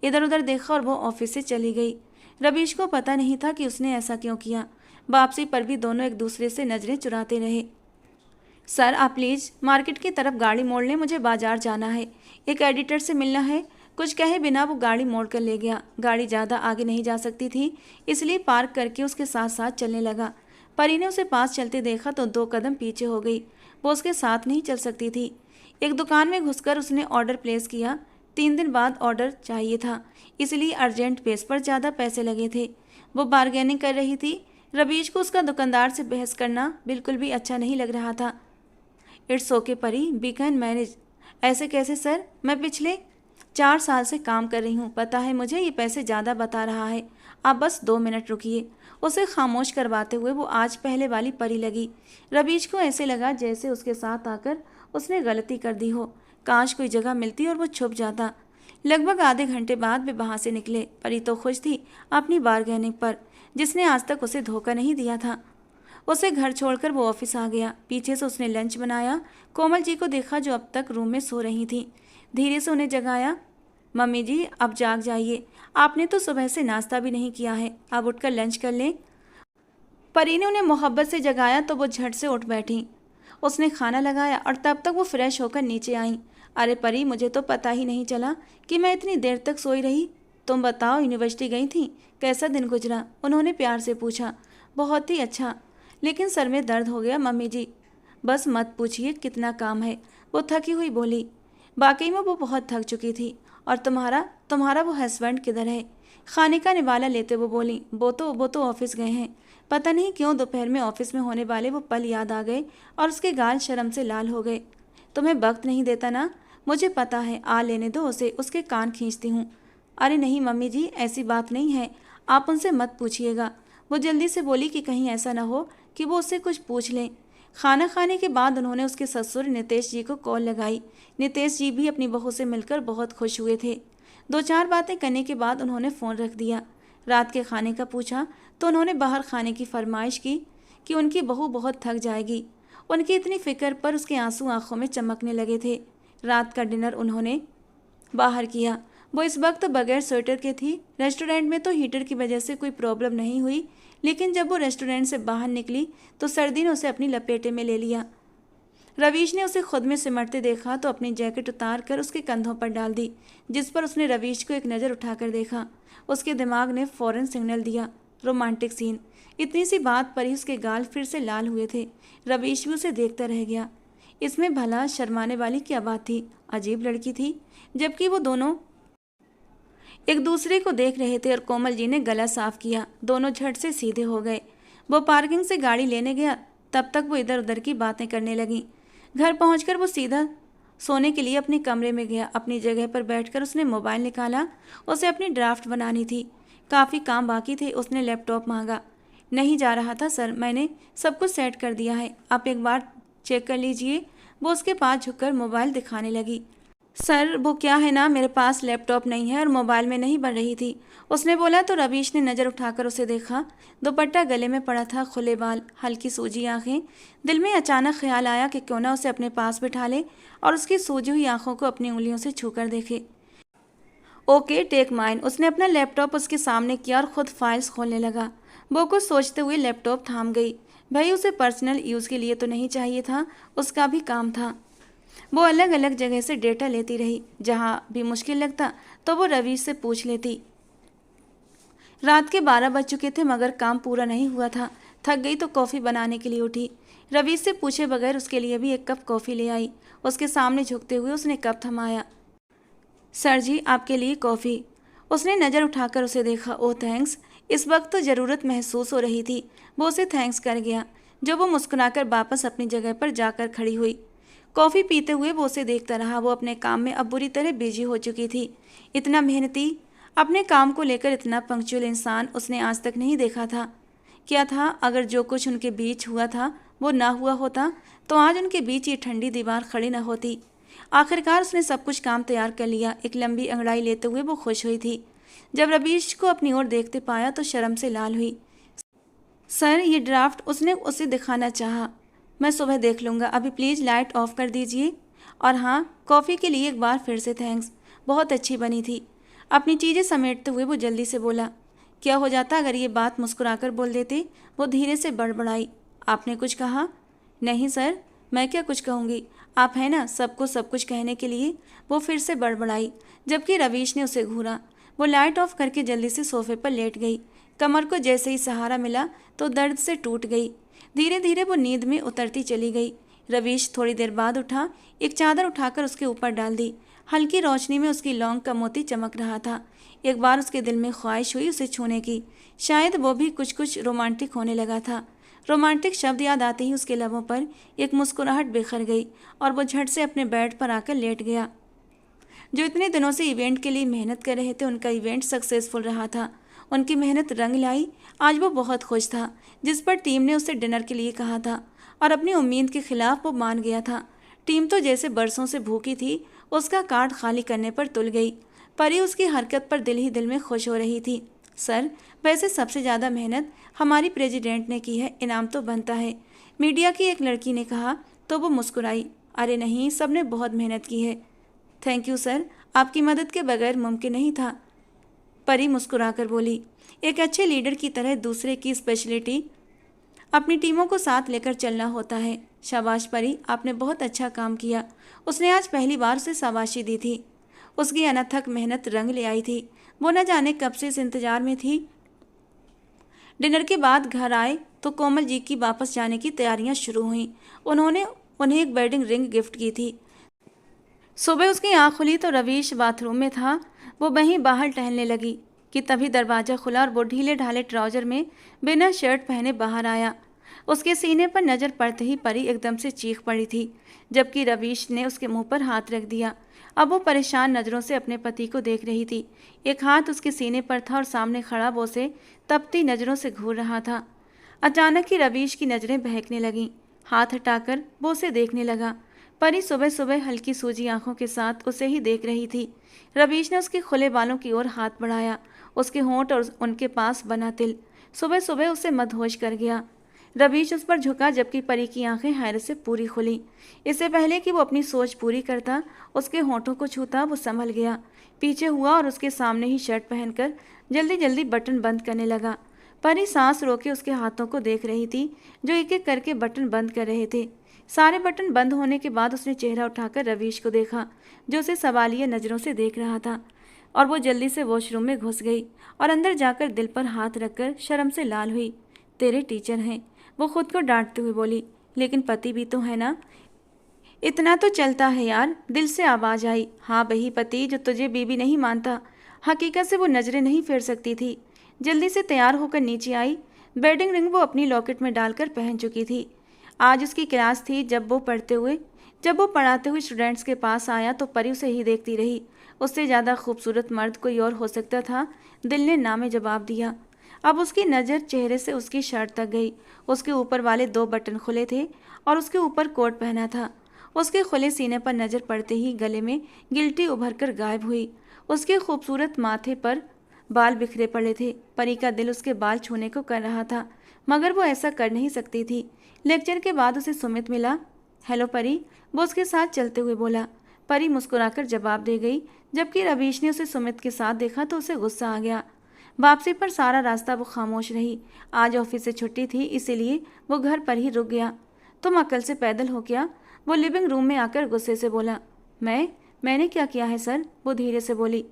इधर उधर देखा और वो ऑफिस से चली गई। रवीश को पता नहीं था कि उसने ऐसा क्यों किया। वापसी पर भी दोनों एक दूसरे से नजरें चुराते रहे। सर, आप प्लीज़ मार्केट की तरफ गाड़ी मोड़ लें, मुझे बाजार जाना है, एक एडिटर से मिलना है। कुछ कहे बिना वो गाड़ी मोड़ कर ले गया। गाड़ी ज़्यादा आगे नहीं जा सकती थी, इसलिए पार्क करके उसके साथ साथ चलने लगा। परी ने उसे पास चलते देखा तो 2 कदम पीछे हो गई। वो उसके साथ नहीं चल सकती थी। एक दुकान में घुसकर उसने ऑर्डर प्लेस किया। 3 दिन बाद ऑर्डर चाहिए था, इसलिए अर्जेंट बेस पर ज़्यादा पैसे लगे थे। वो बार्गेनिंग कर रही थी। रवीश को उसका दुकानदार से बहस करना बिल्कुल भी अच्छा नहीं लग रहा था। इट्स ओके परी, वी कैन मैनेज। ऐसे कैसे सर, मैं पिछले 4 साल से काम कर रही हूँ, पता है मुझे ये पैसे ज़्यादा बता रहा है। आप बस 2 मिनट रुकिए। उसे खामोश करवाते हुए वो आज पहले वाली परी लगी। रवीश को ऐसे लगा जैसे उसके साथ आकर उसने गलती कर दी हो। काश कोई जगह मिलती और वो छुप जाता। लगभग आधे घंटे बाद वे वहाँ से निकले। परी तो खुश थी अपनी बारगेनिंग पर, जिसने आज तक उसे धोखा नहीं दिया था। उसे घर छोड़कर वो ऑफिस आ गया। पीछे से उसने लंच बनाया। कोमल जी को देखा जो अब तक रूम में सो रही थी। धीरे से उन्हें जगाया। मम्मी जी, अब जाग जाइए, आपने तो सुबह से नाश्ता भी नहीं किया है, अब उठकर लंच कर लें। परी ने उन्हें मोहब्बत से जगाया तो वो झट से उठ बैठी। उसने खाना लगाया और तब तक वो फ्रेश होकर नीचे आई। अरे परी, मुझे तो पता ही नहीं चला कि मैं इतनी देर तक सोई रही। तुम बताओ, यूनिवर्सिटी गई थी, कैसा दिन गुजरा? उन्होंने प्यार से पूछा। बहुत ही अच्छा, लेकिन सर में दर्द हो गया मम्मी जी। बस मत पूछिए, कितना काम है, वो थकी हुई बोली। वाकई में वो बहुत थक चुकी थी। और तुम्हारा वो हस्बैंड किधर है? खाने का निवाला लेते वो बोली। वो तो ऑफिस गए हैं। पता नहीं क्यों दोपहर में ऑफिस में होने वाले वो पल याद आ गए और उसके गाल शर्म से लाल हो गए। तुम्हें वक्त नहीं देता ना? मुझे पता है, आ लेने दो उसे, उसके कान खींचती हूँ। अरे नहीं मम्मी जी, ऐसी बात नहीं है, आप उनसे मत पूछिएगा। वो जल्दी से बोली कि कहीं ऐसा ना हो कि वो उससे कुछ पूछ लें। खाना खाने के बाद उन्होंने उसके ससुर नितेश जी को कॉल लगाई। नितेश जी भी अपनी बहू से मिलकर बहुत खुश हुए थे। 2-4 बातें करने के बाद उन्होंने फ़ोन रख दिया। रात के खाने का पूछा तो उन्होंने बाहर खाने की फरमाइश की कि उनकी बहू बहुत थक जाएगी। उनकी इतनी फिक्र पर उसके आंसू आंखों में चमकने लगे थे। रात का डिनर उन्होंने बाहर किया। वो इस वक्त बगैर स्वेटर के थी। रेस्टोरेंट में तो हीटर की वजह से कोई प्रॉब्लम नहीं हुई, लेकिन जब वो रेस्टोरेंट से बाहर निकली तो सर्दी ने उसे अपनी लपेटे में ले लिया। रवीश ने उसे खुद में सिमटते देखा तो अपनी जैकेट उतार कर उसके कंधों पर डाल दी, जिस पर उसने रवीश को एक नज़र उठाकर देखा। उसके दिमाग ने फौरन सिग्नल दिया, रोमांटिक सीन। इतनी सी बात पर ही उसके गाल फिर से लाल हुए थे। रवीश भी उसे देखता रह गया। इसमें भला शर्माने वाली क्या बात थी? अजीब लड़की थी। जबकि वो दोनों एक दूसरे को देख रहे थे और कोमल जी ने गला साफ किया। दोनों झट से सीधे हो गए। वो पार्किंग से गाड़ी लेने गया, तब तक वो इधर उधर की बातें करने लगी। घर पहुंचकर वो सीधा सोने के लिए अपने कमरे में गया। अपनी जगह पर बैठकर उसने मोबाइल निकाला। उसे अपनी ड्राफ्ट बनानी थी, काफ़ी काम बाकी थे। उसने लैपटॉप मांगा। नहीं जा रहा था सर, मैंने सब कुछ सेट कर दिया है, आप एक बार चेक कर लीजिए। वो उसके पास झुककर मोबाइल दिखाने लगी। सर, वो क्या है ना, मेरे पास लैपटॉप नहीं है और मोबाइल में नहीं बन रही थी, उसने बोला। तो रवीश ने नज़र उठाकर उसे देखा। दुपट्टा गले में पड़ा था, खुले बाल, हल्की सूजी आंखें। दिल में अचानक ख्याल आया कि क्यों ना उसे अपने पास बिठा ले और उसकी सूजी हुई आंखों को अपनी उंगलियों से छूकर देखे। Okay take mine. उसने अपना लैपटॉप उसके सामने किया और खुद फाइल्स खोलने लगा। वो कुछ सोचते हुए लैपटॉप थाम गई। भाई उसे पर्सनल यूज़ के लिए तो नहीं चाहिए था, उसका भी काम था। वो अलग अलग जगह से डेटा लेती रही। जहाँ भी मुश्किल लगता तो वो रवीश से पूछ लेती। रात के 12 बज चुके थे मगर काम पूरा नहीं हुआ था। थक गई तो कॉफ़ी बनाने के लिए उठी। रवीश से पूछे बगैर उसके लिए भी एक कप कॉफ़ी ले आई। उसके सामने झुकते हुए उसने कप थमाया। सर जी आपके लिए कॉफ़ी। उसने नज़र उठाकर उसे देखा। ओह थैंक्स। इस वक्त तो ज़रूरत महसूस हो रही थी। वो उसे थैंक्स कर गया। जब वो मुस्कुराकर वापस अपनी जगह पर जाकर खड़ी हुई, कॉफ़ी पीते हुए वो उसे देखता रहा। वो अपने काम में अब बुरी तरह बिजी हो चुकी थी। इतना मेहनती, अपने काम को लेकर इतना पंक्चुअल इंसान उसने आज तक नहीं देखा था। क्या था अगर जो कुछ उनके बीच हुआ था वो ना हुआ होता तो आज उनके बीच ये ठंडी दीवार खड़ी न होती। आखिरकार उसने सब कुछ काम तैयार कर लिया। एक लंबी अंगड़ाई लेते हुए वो खुश हुई थी। जब रवीश को अपनी ओर देखते पाया तो शर्म से लाल हुई। सर ये ड्राफ्ट उसने उसे दिखाना चाहा। मैं सुबह देख लूँगा, अभी प्लीज़ लाइट ऑफ कर दीजिए। और हाँ, कॉफ़ी के लिए एक बार फिर से थैंक्स, बहुत अच्छी बनी थी। अपनी चीज़ें समेटते हुए वो जल्दी से बोला। क्या हो जाता अगर ये बात मुस्कुराकर बोल देते। वो धीरे से बड़बड़ाई। आपने कुछ कहा? नहीं सर, मैं क्या कुछ कहूँगी, आप हैं ना सबको सब कुछ कहने के लिए। वो फिर से बड़बड़ाई, जबकि रवीश ने उसे घूरा। वो लाइट ऑफ करके जल्दी से सोफे पर लेट गई। कमर को जैसे ही सहारा मिला तो दर्द से टूट गई। धीरे धीरे वो नींद में उतरती चली गई। रवीश थोड़ी देर बाद उठा। एक चादर उठाकर उसके ऊपर डाल दी। हल्की रोशनी में उसकी लौंग का मोती चमक रहा था। एक बार उसके दिल में ख्वाहिश हुई उसे छूने की। शायद वो भी कुछ कुछ रोमांटिक होने लगा था। रोमांटिक शब्द याद आते ही उसके लबों पर एक मुस्कुराहट बिखर गई और वो झट से अपने बेड पर आकर लेट गया। जो इतने दिनों से इवेंट के लिए मेहनत कर रहे थे उनका इवेंट सक्सेसफुल रहा था। उनकी मेहनत रंग लाई। आज वो बहुत खुश था। जिस पर टीम ने उसे डिनर के लिए कहा था और अपनी उम्मीद के खिलाफ वो मान गया था। टीम तो जैसे बरसों से भूखी थी, उसका कार्ड खाली करने पर तुल गई। परी उसकी हरकत पर दिल ही दिल में खुश हो रही थी। सर, वैसे सबसे ज़्यादा मेहनत हमारी प्रेसिडेंट ने की है, इनाम तो बनता है, मीडिया की एक लड़की ने कहा तो वो मुस्कुराई। अरे नहीं, सबने बहुत मेहनत की है। थैंक यू सर, आपकी मदद के बगैर मुमकिन नहीं था। परी मुस्कुराकर बोली। एक अच्छे लीडर की तरह दूसरे की स्पेशलिटी अपनी टीमों को साथ लेकर चलना होता है। शाबाश परी, आपने बहुत अच्छा काम किया। उसने आज पहली बार उसे शाबाशी दी थी। उसकी अनथक मेहनत रंग ले आई थी। वो न जाने कब से इस इंतजार में थी। डिनर के बाद घर आए तो कोमल जी की वापस जाने की तैयारियां शुरू हुईं। उन्होंने उन्हें एक वेडिंग रिंग गिफ्ट की थी। सुबह उसकी आँख खुली तो रवीश बाथरूम में था। वो वहीं बाहर टहलने लगी कि तभी दरवाज़ा खुला और वो ढीले ढाले ट्राउज़र में बिना शर्ट पहने बाहर आया। उसके सीने पर नज़र पड़ते ही परी एकदम से चीख पड़ी थी, जबकि रवीश ने उसके मुंह पर हाथ रख दिया। अब वो परेशान नज़रों से अपने पति को देख रही थी। एक हाथ उसके सीने पर था और सामने खड़ा वो उसे तपती नज़रों से घूर रहा था। अचानक ही रवीश की नज़रें बहकने लगीं। हाथ हटाकर वो उसे देखने लगा। परी सुबह सुबह हल्की सूजी आंखों के साथ उसे ही देख रही थी। रवीश ने उसके खुले बालों की ओर हाथ बढ़ाया। उसके होंठ और उनके पास बना तिल सुबह सुबह उसे मदहोश कर गया। रवीश उस पर झुका, जबकि परी की आंखें हैरत से पूरी खुली। इससे पहले कि वो अपनी सोच पूरी करता, उसके होंठों को छूता, वो संभल गया, पीछे हुआ और उसके सामने ही शर्ट पहनकर जल्दी जल्दी बटन बंद करने लगा। परी सांस रोके उसके हाथों को देख रही थी, जो एक एक करके बटन बंद कर रहे थे। सारे बटन बंद होने के बाद उसने चेहरा उठाकर रवीश को देखा, जो उसे सवालिया नज़रों से देख रहा था, और वो जल्दी से वॉशरूम में घुस गई और अंदर जाकर दिल पर हाथ रखकर शर्म से लाल हुई। तेरे टीचर हैं, वो खुद को डांटते हुए बोली, लेकिन पति भी तो है ना, इतना तो चलता है यार। दिल से आवाज़ आई, हाँ वही पति जो तुझे बीबी नहीं मानता। हकीकत से वो नज़रें नहीं फेर सकती थी। जल्दी से तैयार होकर नीचे आई। वेडिंग रिंग वो अपनी लॉकेट में डालकर पहन चुकी थी। आज उसकी क्लास थी। जब वो पढ़ाते हुए स्टूडेंट्स के पास आया तो परी उसे ही देखती रही। उससे ज़्यादा खूबसूरत मर्द कोई और हो सकता था, दिल ने ना में जवाब दिया। अब उसकी नज़र चेहरे से उसकी शर्ट तक गई। उसके ऊपर वाले 2 बटन खुले थे और उसके ऊपर कोट पहना था। उसके खुले सीने पर नज़र पड़ते ही गले में गिल्टी उभर कर गायब हुई। उसके खूबसूरत माथे पर बाल बिखरे पड़े थे। परी का दिल उसके बाल छूने को कर रहा था, मगर वो ऐसा कर नहीं सकती थी। लेक्चर के बाद उसे सुमित मिला। हेलो परी, वो उसके साथ चलते हुए बोला। परी मुस्कुराकर जवाब दे गई, जबकि रवीश ने उसे सुमित के साथ देखा तो उसे गुस्सा आ गया। वापसी पर सारा रास्ता वो खामोश रही। आज ऑफिस से छुट्टी थी, इसीलिए वो घर पर ही रुक गया। तुम अकल से पैदल हो क्या? वो लिविंग रूम में आकर गुस्से से बोला। मैंने क्या किया है सर? वो धीरे से बोली।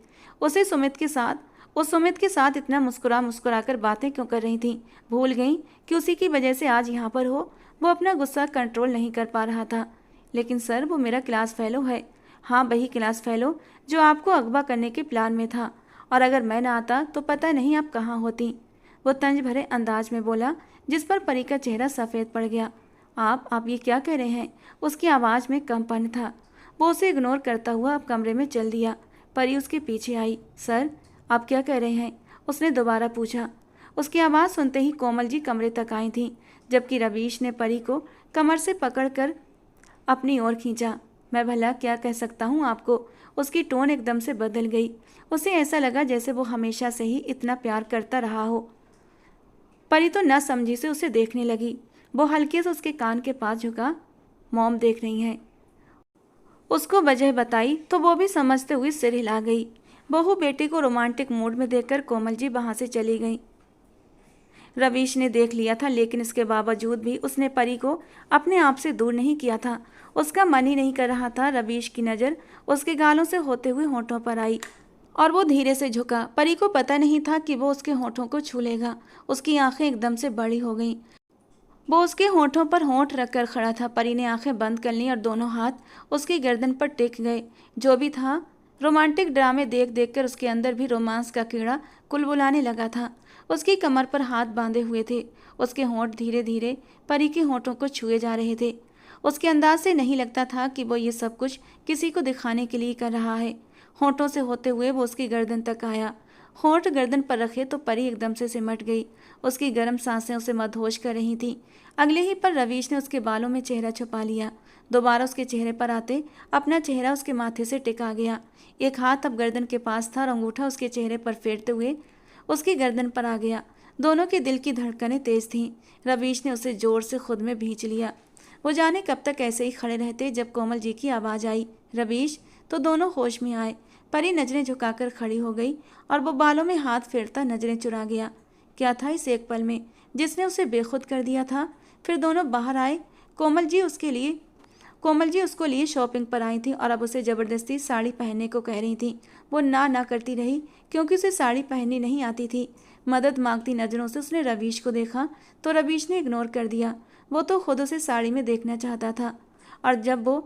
सुमित के साथ इतना मुस्कुरा कर बातें क्यों कर रही थी? भूल गई कि उसी की वजह से आज यहाँ पर हो? वो अपना गुस्सा कंट्रोल नहीं कर पा रहा था। लेकिन सर, वो मेरा क्लास फेलो है। हाँ, वही क्लास फेलो जो आपको अगवा करने के प्लान में था, और अगर मैं ना आता तो पता नहीं आप कहाँ होती। वो तंज भरे अंदाज में बोला, जिस पर परी का चेहरा सफ़ेद पड़ गया। आप ये क्या कह रहे हैं? उसकी आवाज़ में कंपन था। वो उसे इग्नोर करता हुआ अब कमरे में चल दिया। परी उसके पीछे आई। सर, आप क्या कह रहे हैं? उसने दोबारा पूछा। उसकी आवाज़ सुनते ही कोमल जी कमरे तक आई थीं, जबकि रवीश ने परी को कमर से पकड़कर अपनी ओर खींचा। मैं भला क्या कह सकता हूँ आपको? उसकी टोन एकदम से बदल गई। उसे ऐसा लगा जैसे वो हमेशा से ही इतना प्यार करता रहा हो। परी तो न समझी से उसे देखने लगी। वो हल्के से उसके कान के पास झुका। मॉम देख रही हैं। उसको वजह बताई तो वो भी समझते हुए सिर हिला गई। बहू बेटे को रोमांटिक मूड में देखकर कोमल जी वहां से चली गई। रवीश ने देख लिया था, लेकिन इसके बावजूद भी उसने परी को अपने आप से दूर नहीं किया था। उसका मन ही नहीं कर रहा था। रवीश की नज़र उसके गालों से होते हुए होठों पर आई और वो धीरे से झुका। परी को पता नहीं था कि वो उसके होठों को छू लेगा। उसकी आंखें एकदम से बड़ी हो गईं। वो उसके होठों पर होठ रखकर खड़ा था। परी ने आंखें बंद कर लीं और दोनों हाथ उसकी गर्दन पर टिक गए। जो भी था, रोमांटिक ड्रामे देख देख कर उसके अंदर भी रोमांस का कीड़ा कुलबुलाने लगा था। उसकी कमर पर हाथ बांधे हुए थे। उसके होंठ धीरे धीरे परी के होठों को छुए जा रहे थे। उसके अंदाज से नहीं लगता था कि वो ये सब कुछ किसी को दिखाने के लिए कर रहा है। होठों से होते हुए वो उसकी गर्दन तक आया। होंठ गर्दन पर रखे तो परी एकदम से सिमट गई। उसकी गर्म सांसें उसे मदहोश कर रही थीं। अगले ही पर रवीश ने उसके बालों में चेहरा छुपा लिया। दोबारा उसके चेहरे पर आते अपना चेहरा उसके माथे से टिका गया। एक हाथ अब गर्दन के पास था और अंगूठा उसके चेहरे पर फेरते हुए उसकी गर्दन पर आ गया। दोनों के दिल की धड़कनें तेज थीं। रवीश ने उसे जोर से खुद में भींच लिया। वो जाने कब तक ऐसे ही खड़े रहते। जब कोमल जी की आवाज़ आई, रवीश, तो दोनों होश में आए। परी नजरें झुकाकर खड़ी हो गई और वो बालों में हाथ फेरता नजरें चुरा गया। क्या था इस एक पल में जिसने उसे बेखुद कर दिया था? फिर दोनों बाहर आए। कोमल जी उसको लिए शॉपिंग पर आई थी और अब उसे ज़बरदस्ती साड़ी पहनने को कह रही थी। वो ना करती रही क्योंकि उसे साड़ी पहननी नहीं आती थी। मदद मांगती नज़रों से उसने रवीश को देखा तो रवीश ने इग्नोर कर दिया। वो तो खुद उसे साड़ी में देखना चाहता था। और जब वो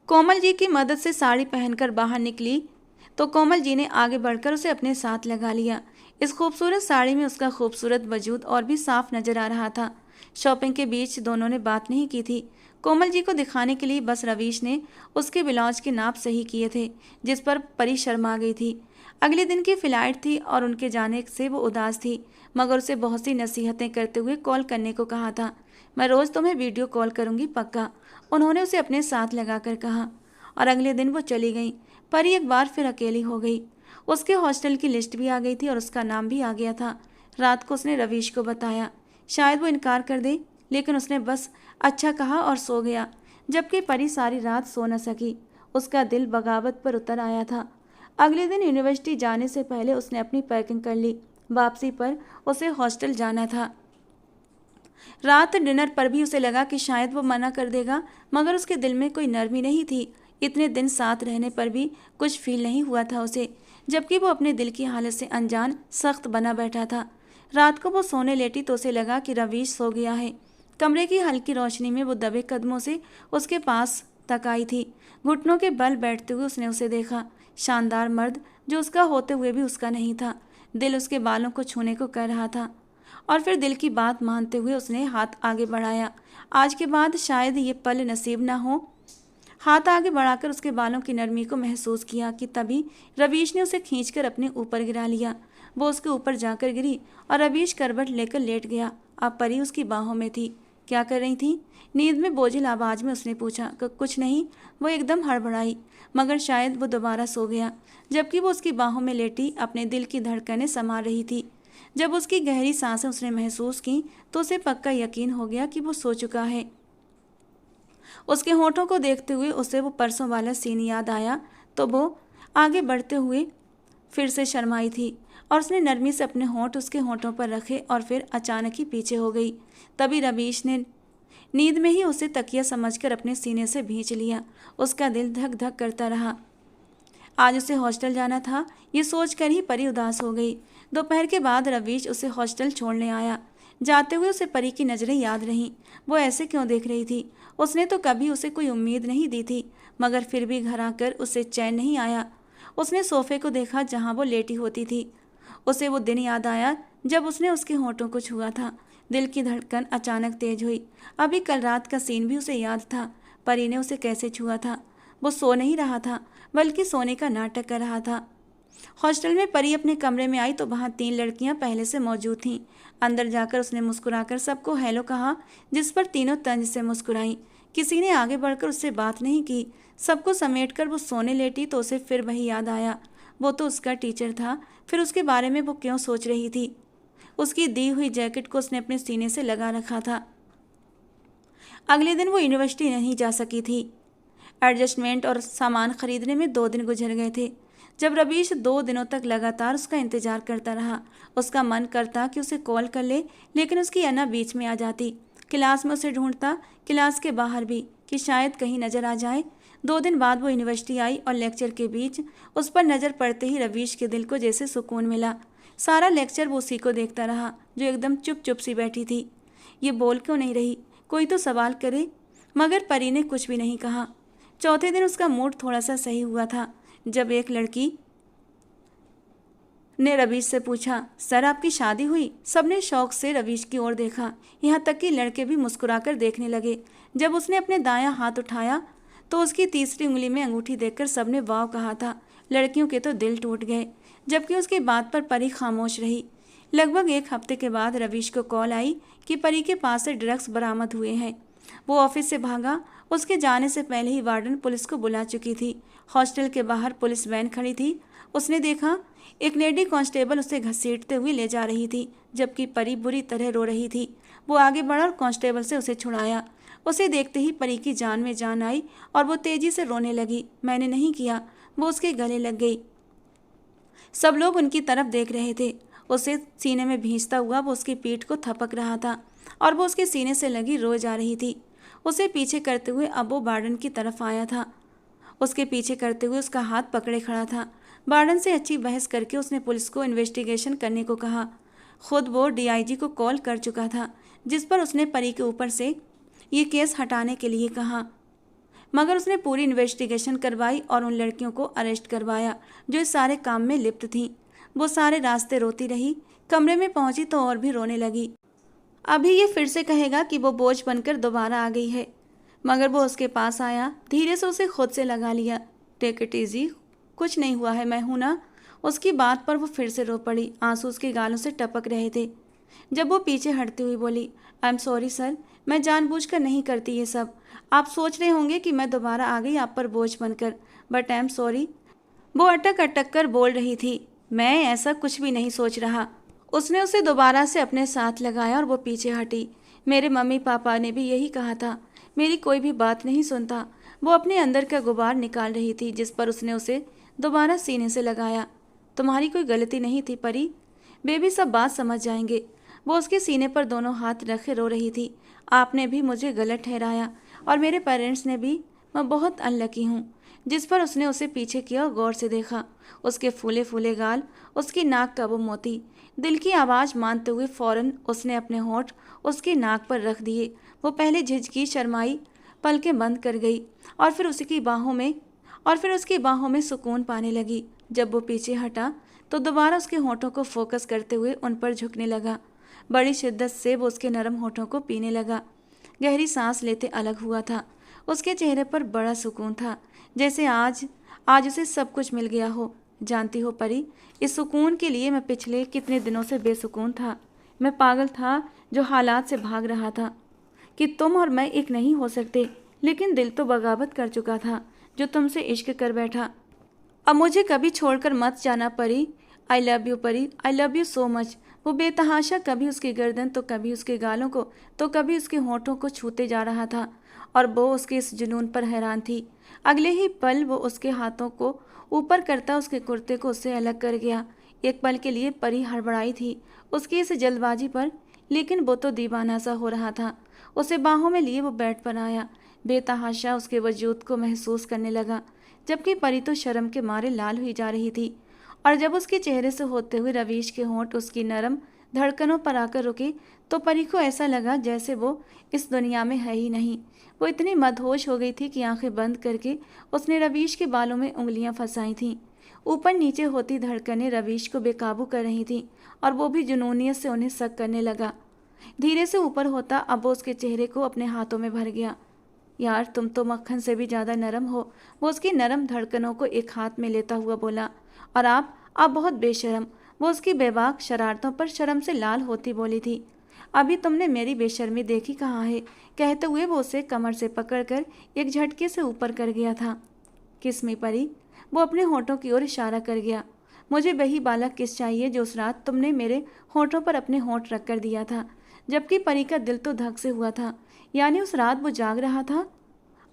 कोमल जी की मदद से साड़ी पहनकर बाहर निकली तो कोमल जी ने आगे बढ़कर उसे अपने साथ लगा लिया। इस खूबसूरत साड़ी में उसका खूबसूरत वजूद और भी साफ नजर आ रहा था। शॉपिंग के बीच दोनों ने बात नहीं की थी। कोमल जी को दिखाने के लिए बस रवीश ने उसके ब्लाउज के नाप सही किए थे, जिस पर परी शर्मा गई थी। अगले दिन की फ्लाइट थी और उनके जाने से वो उदास थी, मगर उसे बहुत सी नसीहतें करते हुए कॉल करने को कहा था। मैं रोज़ तुम्हें वीडियो कॉल करूँगी, पक्का, उन्होंने उसे अपने साथ लगाकर कहा। और अगले दिन वो चली गई। परी एक बार फिर अकेली हो गई। उसके हॉस्टल की लिस्ट भी आ गई थी और उसका नाम भी आ गया था। रात को उसने रवीश को बताया। शायद वो इनकार कर दे, लेकिन उसने बस अच्छा कहा और सो गया। जबकि परी सारी रात सो न सकी। उसका दिल बगावत पर उतर आया था। अगले दिन यूनिवर्सिटी जाने से पहले उसने अपनी पैकिंग कर ली। वापसी पर उसे हॉस्टल जाना था। रात डिनर पर भी उसे लगा कि शायद वो मना कर देगा, मगर उसके दिल में कोई नरमी नहीं थी। इतने दिन साथ रहने पर भी कुछ फील नहीं हुआ था उसे, जबकि वो अपने दिल की हालत से अनजान सख्त बना बैठा था। रात को वो सोने लेटी तो उसे लगा कि रवीश सो गया है। कमरे की हल्की रोशनी में वो दबे कदमों से उसके पास तक आई थी। घुटनों के बल बैठते हुए उसने उसे देखा। शानदार मर्द जो उसका होते हुए भी उसका नहीं था। दिल उसके बालों को छूने को कह रहा था। और फिर दिल की बात मानते हुए उसने हाथ आगे बढ़ाया। आज के बाद शायद ये पल नसीब ना हो। हाथ आगे बढ़ाकर उसके बालों की नरमी को महसूस किया कि तभी रवीश ने उसे खींचकर अपने ऊपर गिरा लिया। वो उसके ऊपर जाकर गिरी और रवीश करवट लेकर लेट गया। अब परी उसकी बाहों में थी। क्या कर रही थी? नींद में बोझिल आवाज में उसने पूछा। कुछ नहीं, वो एकदम हड़बड़ाई, मगर शायद वो दोबारा सो गया। जबकि वो उसकी बाहों में लेटी अपने दिल की धड़कनें समा रही थी। जब उसकी गहरी सांसें उसने महसूस की तो उसे पक्का यकीन हो गया कि वो सो चुका है। उसके होठों को देखते हुए उसे वो परसों वाला सीन याद आया तो वो आगे बढ़ते हुए फिर से शर्माई थी और उसने नरमी से अपने होंठ उसके होंठों पर रखे और फिर अचानक ही पीछे हो गई। तभी रवीश ने नींद में ही उसे तकिया समझकर अपने सीने से भींच लिया। उसका दिल धक धक करता रहा। आज उसे हॉस्टल जाना था, ये सोचकर ही परी उदास हो गई। दोपहर के बाद रवीश उसे हॉस्टल छोड़ने आया। जाते हुए उसे परी की नज़रें याद रहीं। वो ऐसे क्यों देख रही थी? उसने तो कभी उसे कोई उम्मीद नहीं दी थी, मगर फिर भी घर आकर उसे चैन नहीं आया। उसने सोफे को देखा जहाँ वो लेटी होती थी। उसे वो दिन याद आया जब उसने उसके होंठों को छुआ था। दिल की धड़कन अचानक तेज हुई। अभी कल रात का सीन भी उसे याद था। परी ने उसे कैसे छुआ था। वो सो नहीं रहा था, बल्कि सोने का नाटक कर रहा था। हॉस्टल में परी अपने कमरे में आई तो वहाँ 3 लड़कियां पहले से मौजूद थीं। अंदर जाकर उसने मुस्कुराकर सबको हेलो कहा, जिस पर तीनों तंज से मुस्कुराईं। किसी ने आगे बढ़कर उससे बात नहीं की। सबको समेटकर वो सोने लेटी तो उसे फिर वही याद आया। वो तो उसका टीचर था, फिर उसके बारे में वो क्यों सोच रही थी? उसकी दी हुई जैकेट को उसने अपने सीने से लगा रखा था। अगले दिन वो यूनिवर्सिटी नहीं जा सकी थी। एडजस्टमेंट और सामान खरीदने में 2 दिन गुजर गए थे। जब रवीश 2 दिनों तक लगातार उसका इंतजार करता रहा। उसका मन करता कि उसे कॉल कर ले, लेकिन उसकी अना बीच में आ जाती। क्लास में उसे ढूंढता, क्लास के बाहर भी, कि शायद कहीं नजर आ जाए। 2 दिन बाद वो यूनिवर्सिटी आई और लेक्चर के बीच उस पर नज़र पड़ते ही रवीश के दिल को जैसे सुकून मिला। सारा लेक्चर वो उसी को देखता रहा, जो एकदम चुप चुप सी बैठी थी। ये बोल क्यों नहीं रही? कोई तो सवाल करे। मगर परी ने कुछ भी नहीं कहा। चौथे दिन उसका मूड थोड़ा सा सही हुआ था, जब एक लड़की ने रवीश से पूछा, सर आपकी शादी हुई? सबने शौक से रवीश की ओर देखा, यहाँ तक कि लड़के भी मुस्कुराकर देखने लगे। जब उसने अपने दायां हाथ उठाया तो उसकी तीसरी उंगली में अंगूठी देखकर सबने वाव कहा था। लड़कियों के तो दिल टूट गए, जबकि उसकी बात पर परी खामोश रही। लगभग 1 हफ्ते के बाद रवीश को कॉल आई कि परी के पास से ड्रग्स बरामद हुए हैं। वो ऑफिस से भागा। उसके जाने से पहले ही वार्डन पुलिस को बुला चुकी थी। हॉस्टल के बाहर पुलिस वैन खड़ी थी। उसने देखा एक लेडी कांस्टेबल उसे घसीटते हुए ले जा रही थी, जबकि परी बुरी तरह रो रही थी। वो आगे बढ़ा और कांस्टेबल से उसे छुड़ाया। उसे देखते ही परी की जान में जान आई और वो तेजी से रोने लगी। मैंने नहीं किया। वो उसके गले लग गई। सब लोग उनकी तरफ देख रहे थे। उसे सीने में भींचता हुआ वो उसकी पीठ को थपक रहा था और वो उसके सीने से लगी रोए जा रही थी। उसे पीछे करते हुए अब वो वार्डन की तरफ आया था। उसके पीछे करते हुए उसका हाथ पकड़े खड़ा था। वार्डन से अच्छी बहस करके उसने पुलिस को इन्वेस्टिगेशन करने को कहा। खुद वो डीआईजी को कॉल कर चुका था, जिस पर उसने परी के ऊपर से ये केस हटाने के लिए कहा। मगर उसने पूरी इन्वेस्टिगेशन करवाई और उन लड़कियों को अरेस्ट करवाया जो इस सारे काम में लिप्त थीं। वो सारे रास्ते रोती रही। कमरे में पहुंची तो और भी रोने लगी। अभी ये फिर से कहेगा कि वो बोझ बनकर दोबारा आ गई है। मगर वो उसके पास आया, धीरे से उसे खुद से लगा लिया। टेक इट इजी, कुछ नहीं हुआ है, मैं हूं ना। उसकी बात पर वो फिर से रो पड़ी। आंसू उसके गालों से टपक रहे थे। जब वो पीछे हटती हुई बोली, आई एम सॉरी सर, मैं जानबूझकर नहीं करती ये सब। आप सोच रहे होंगे कि मैं दोबारा आ गई आप पर बोझ बनकर, बट आई एम सॉरी। वो अटक अटक कर बोल रही थी। मैं ऐसा कुछ भी नहीं सोच रहा। उसने उसे दोबारा से अपने साथ लगाया और वो पीछे हटी। मेरे मम्मी पापा ने भी यही कहा था। मेरी कोई भी बात नहीं सुनता। वो अपने अंदर का गुबार निकाल रही थी, जिस पर उसने उसे दोबारा सीने से लगाया। तुम्हारी कोई गलती नहीं थी परी, बेबी सब बात समझ जाएंगे। वो उसके सीने पर दोनों हाथ रखे रो रही थी। आपने भी मुझे गलत ठहराया और मेरे पेरेंट्स ने भी। मैं बहुत अनलकी हूँ। जिस पर उसने उसे पीछे किया और गौर से देखा। उसके फूले फूले गाल, उसकी नाक का वो मोती। दिल की आवाज़ मानते हुए फौरन उसने अपने होंठ उसकी नाक पर रख दिए। वो पहले झिझकी, शर्माई, पलकें बंद कर गई और फिर उसकी बाहों में सुकून पाने लगी। जब वो पीछे हटा तो दोबारा उसके होंठों को फोकस करते हुए उन पर झुकने लगा। बड़ी शिद्दत से वो उसके नरम होंठों को पीने लगा। गहरी सांस लेते अलग हुआ था। उसके चेहरे पर बड़ा सुकून था, जैसे आज उसे सब कुछ मिल गया हो। जानती हो परी, इस सुकून के लिए मैं पिछले कितने दिनों से बेसुकून था। मैं पागल था जो हालात से भाग रहा था कि तुम और मैं एक नहीं हो सकते। लेकिन दिल तो बगावत कर चुका था, जो तुमसे इश्क कर बैठा। अब मुझे कभी छोड़कर मत जाना परी। आई लव यू परी, I love you so much. वो बेतहाशा कभी उसकी गर्दन तो कभी उसके गालों को तो कभी उसके होंठों को छूते जा रहा था और वो उसके इस जुनून पर हैरान थी। अगले ही पल वो उसके हाथों को ऊपर करता उसके कुर्ते को उससे अलग कर गया। एक पल के लिए परी हड़बड़ाई थी उसकी इस जल्दबाजी पर, लेकिन वो तो दीवाना सा हो रहा था। उसे बाहों में लिए वो बेड पर आया, बेतहाशा उसके वजूद को महसूस करने लगा, जबकि परी तो शर्म के मारे लाल हुई जा रही थी। और जब उसके चेहरे से होते हुए रवीश के होंठ उसकी नरम धड़कनों पर आकर रुके, तो परी को ऐसा लगा जैसे वो इस दुनिया में है ही नहीं। वो इतनी मदहोश हो गई थी कि आंखें बंद करके उसने रवीश के बालों में उंगलियां फंसाई थीं। ऊपर नीचे होती धड़कनें रवीश को बेकाबू कर रही थीं और वो भी जुनूनियत से उन्हें शक करने लगा। धीरे से ऊपर होता अब वो उसके चेहरे को अपने हाथों में भर गया। यार तुम तो मक्खन से भी ज़्यादा नरम हो, वो उसकी नरम धड़कनों को एक हाथ में लेता हुआ बोला। और आप बहुत बेशर्म, वो उसकी बेबाक शरारतों पर शर्म से लाल होती बोली थी। अभी तुमने मेरी बेशर्मी देखी कहाँ है, कहते हुए वो उसे कमर से पकड़कर एक झटके से ऊपर कर गया था। किस में परी, वो अपने होठों की ओर इशारा कर गया। मुझे वही बालक किस चाहिए जो उस रात तुमने मेरे होठों पर अपने होठ रख कर दिया था, जबकि परी का दिल तो धक से हुआ था। यानी उस रात वो जाग रहा था।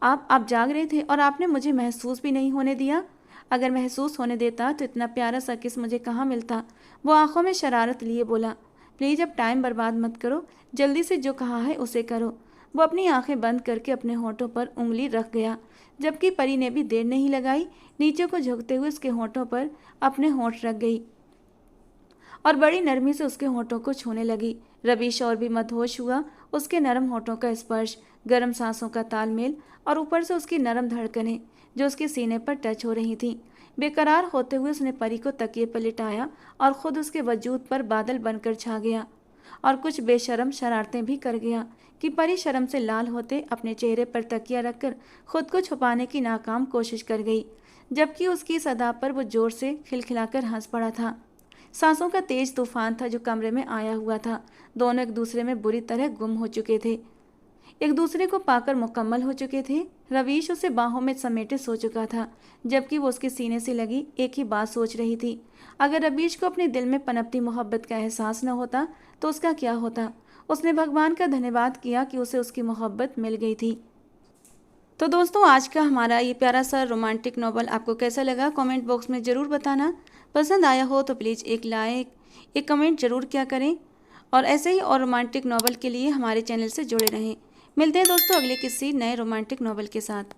आप जाग रहे थे और आपने मुझे महसूस भी नहीं होने दिया। अगर महसूस होने देता तो इतना प्यारा सा किस मुझे कहाँ मिलता। वो आंखों में शरारत लिए बोला। प्लीज़ अब टाइम बर्बाद मत करो, जल्दी से जो कहा है उसे करो। वो अपनी आंखें बंद करके अपने होठों पर उंगली रख गया, जबकि परी ने भी देर नहीं लगाई, नीचे को झुकते हुए उसके होठों पर अपने होठ रख गई और बड़ी नरमी से उसके होठों को छूने लगी। रवीश और भी मदहोश हुआ। उसके नरम होठों का स्पर्श, गर्म सांसों का तालमेल और ऊपर से उसकी नरम धड़कनें जो उसके सीने पर टच हो रही थीं। बेकरार होते हुए उसने परी को तकिए पर लिटाया और खुद उसके वजूद पर बादल बनकर छा गया और कुछ बेशर्म शरारतें भी कर गया कि परी शर्म से लाल होते अपने चेहरे पर तकिया रखकर खुद को छुपाने की नाकाम कोशिश कर गई, जबकि उसकी सदा पर वो जोर से खिलखिलाकर हंस पड़ा था। सांसों का तेज तूफान था जो कमरे में आया हुआ था। दोनों एक दूसरे में बुरी तरह गुम हो चुके थे, एक दूसरे को पाकर मुकम्मल हो चुके थे। रवीश उसे बाहों में समेटे सो चुका था, जबकि वो उसके सीने से लगी एक ही बात सोच रही थी। अगर रवीश को अपने दिल में पनपती मोहब्बत का एहसास न होता तो उसका क्या होता। उसने भगवान का धन्यवाद किया कि उसे उसकी मोहब्बत मिल गई थी। तो दोस्तों, आज का हमारा ये प्यारा सा रोमांटिक नॉवल आपको कैसा लगा कमेंट बॉक्स में ज़रूर बताना। पसंद आया हो तो प्लीज़ एक लाइक, एक कमेंट ज़रूर किया करें और ऐसे ही और रोमांटिक नॉवल के लिए हमारे चैनल से जुड़े रहें। मिलते हैं दोस्तों अगले किसी नए रोमांटिक नॉवल के साथ।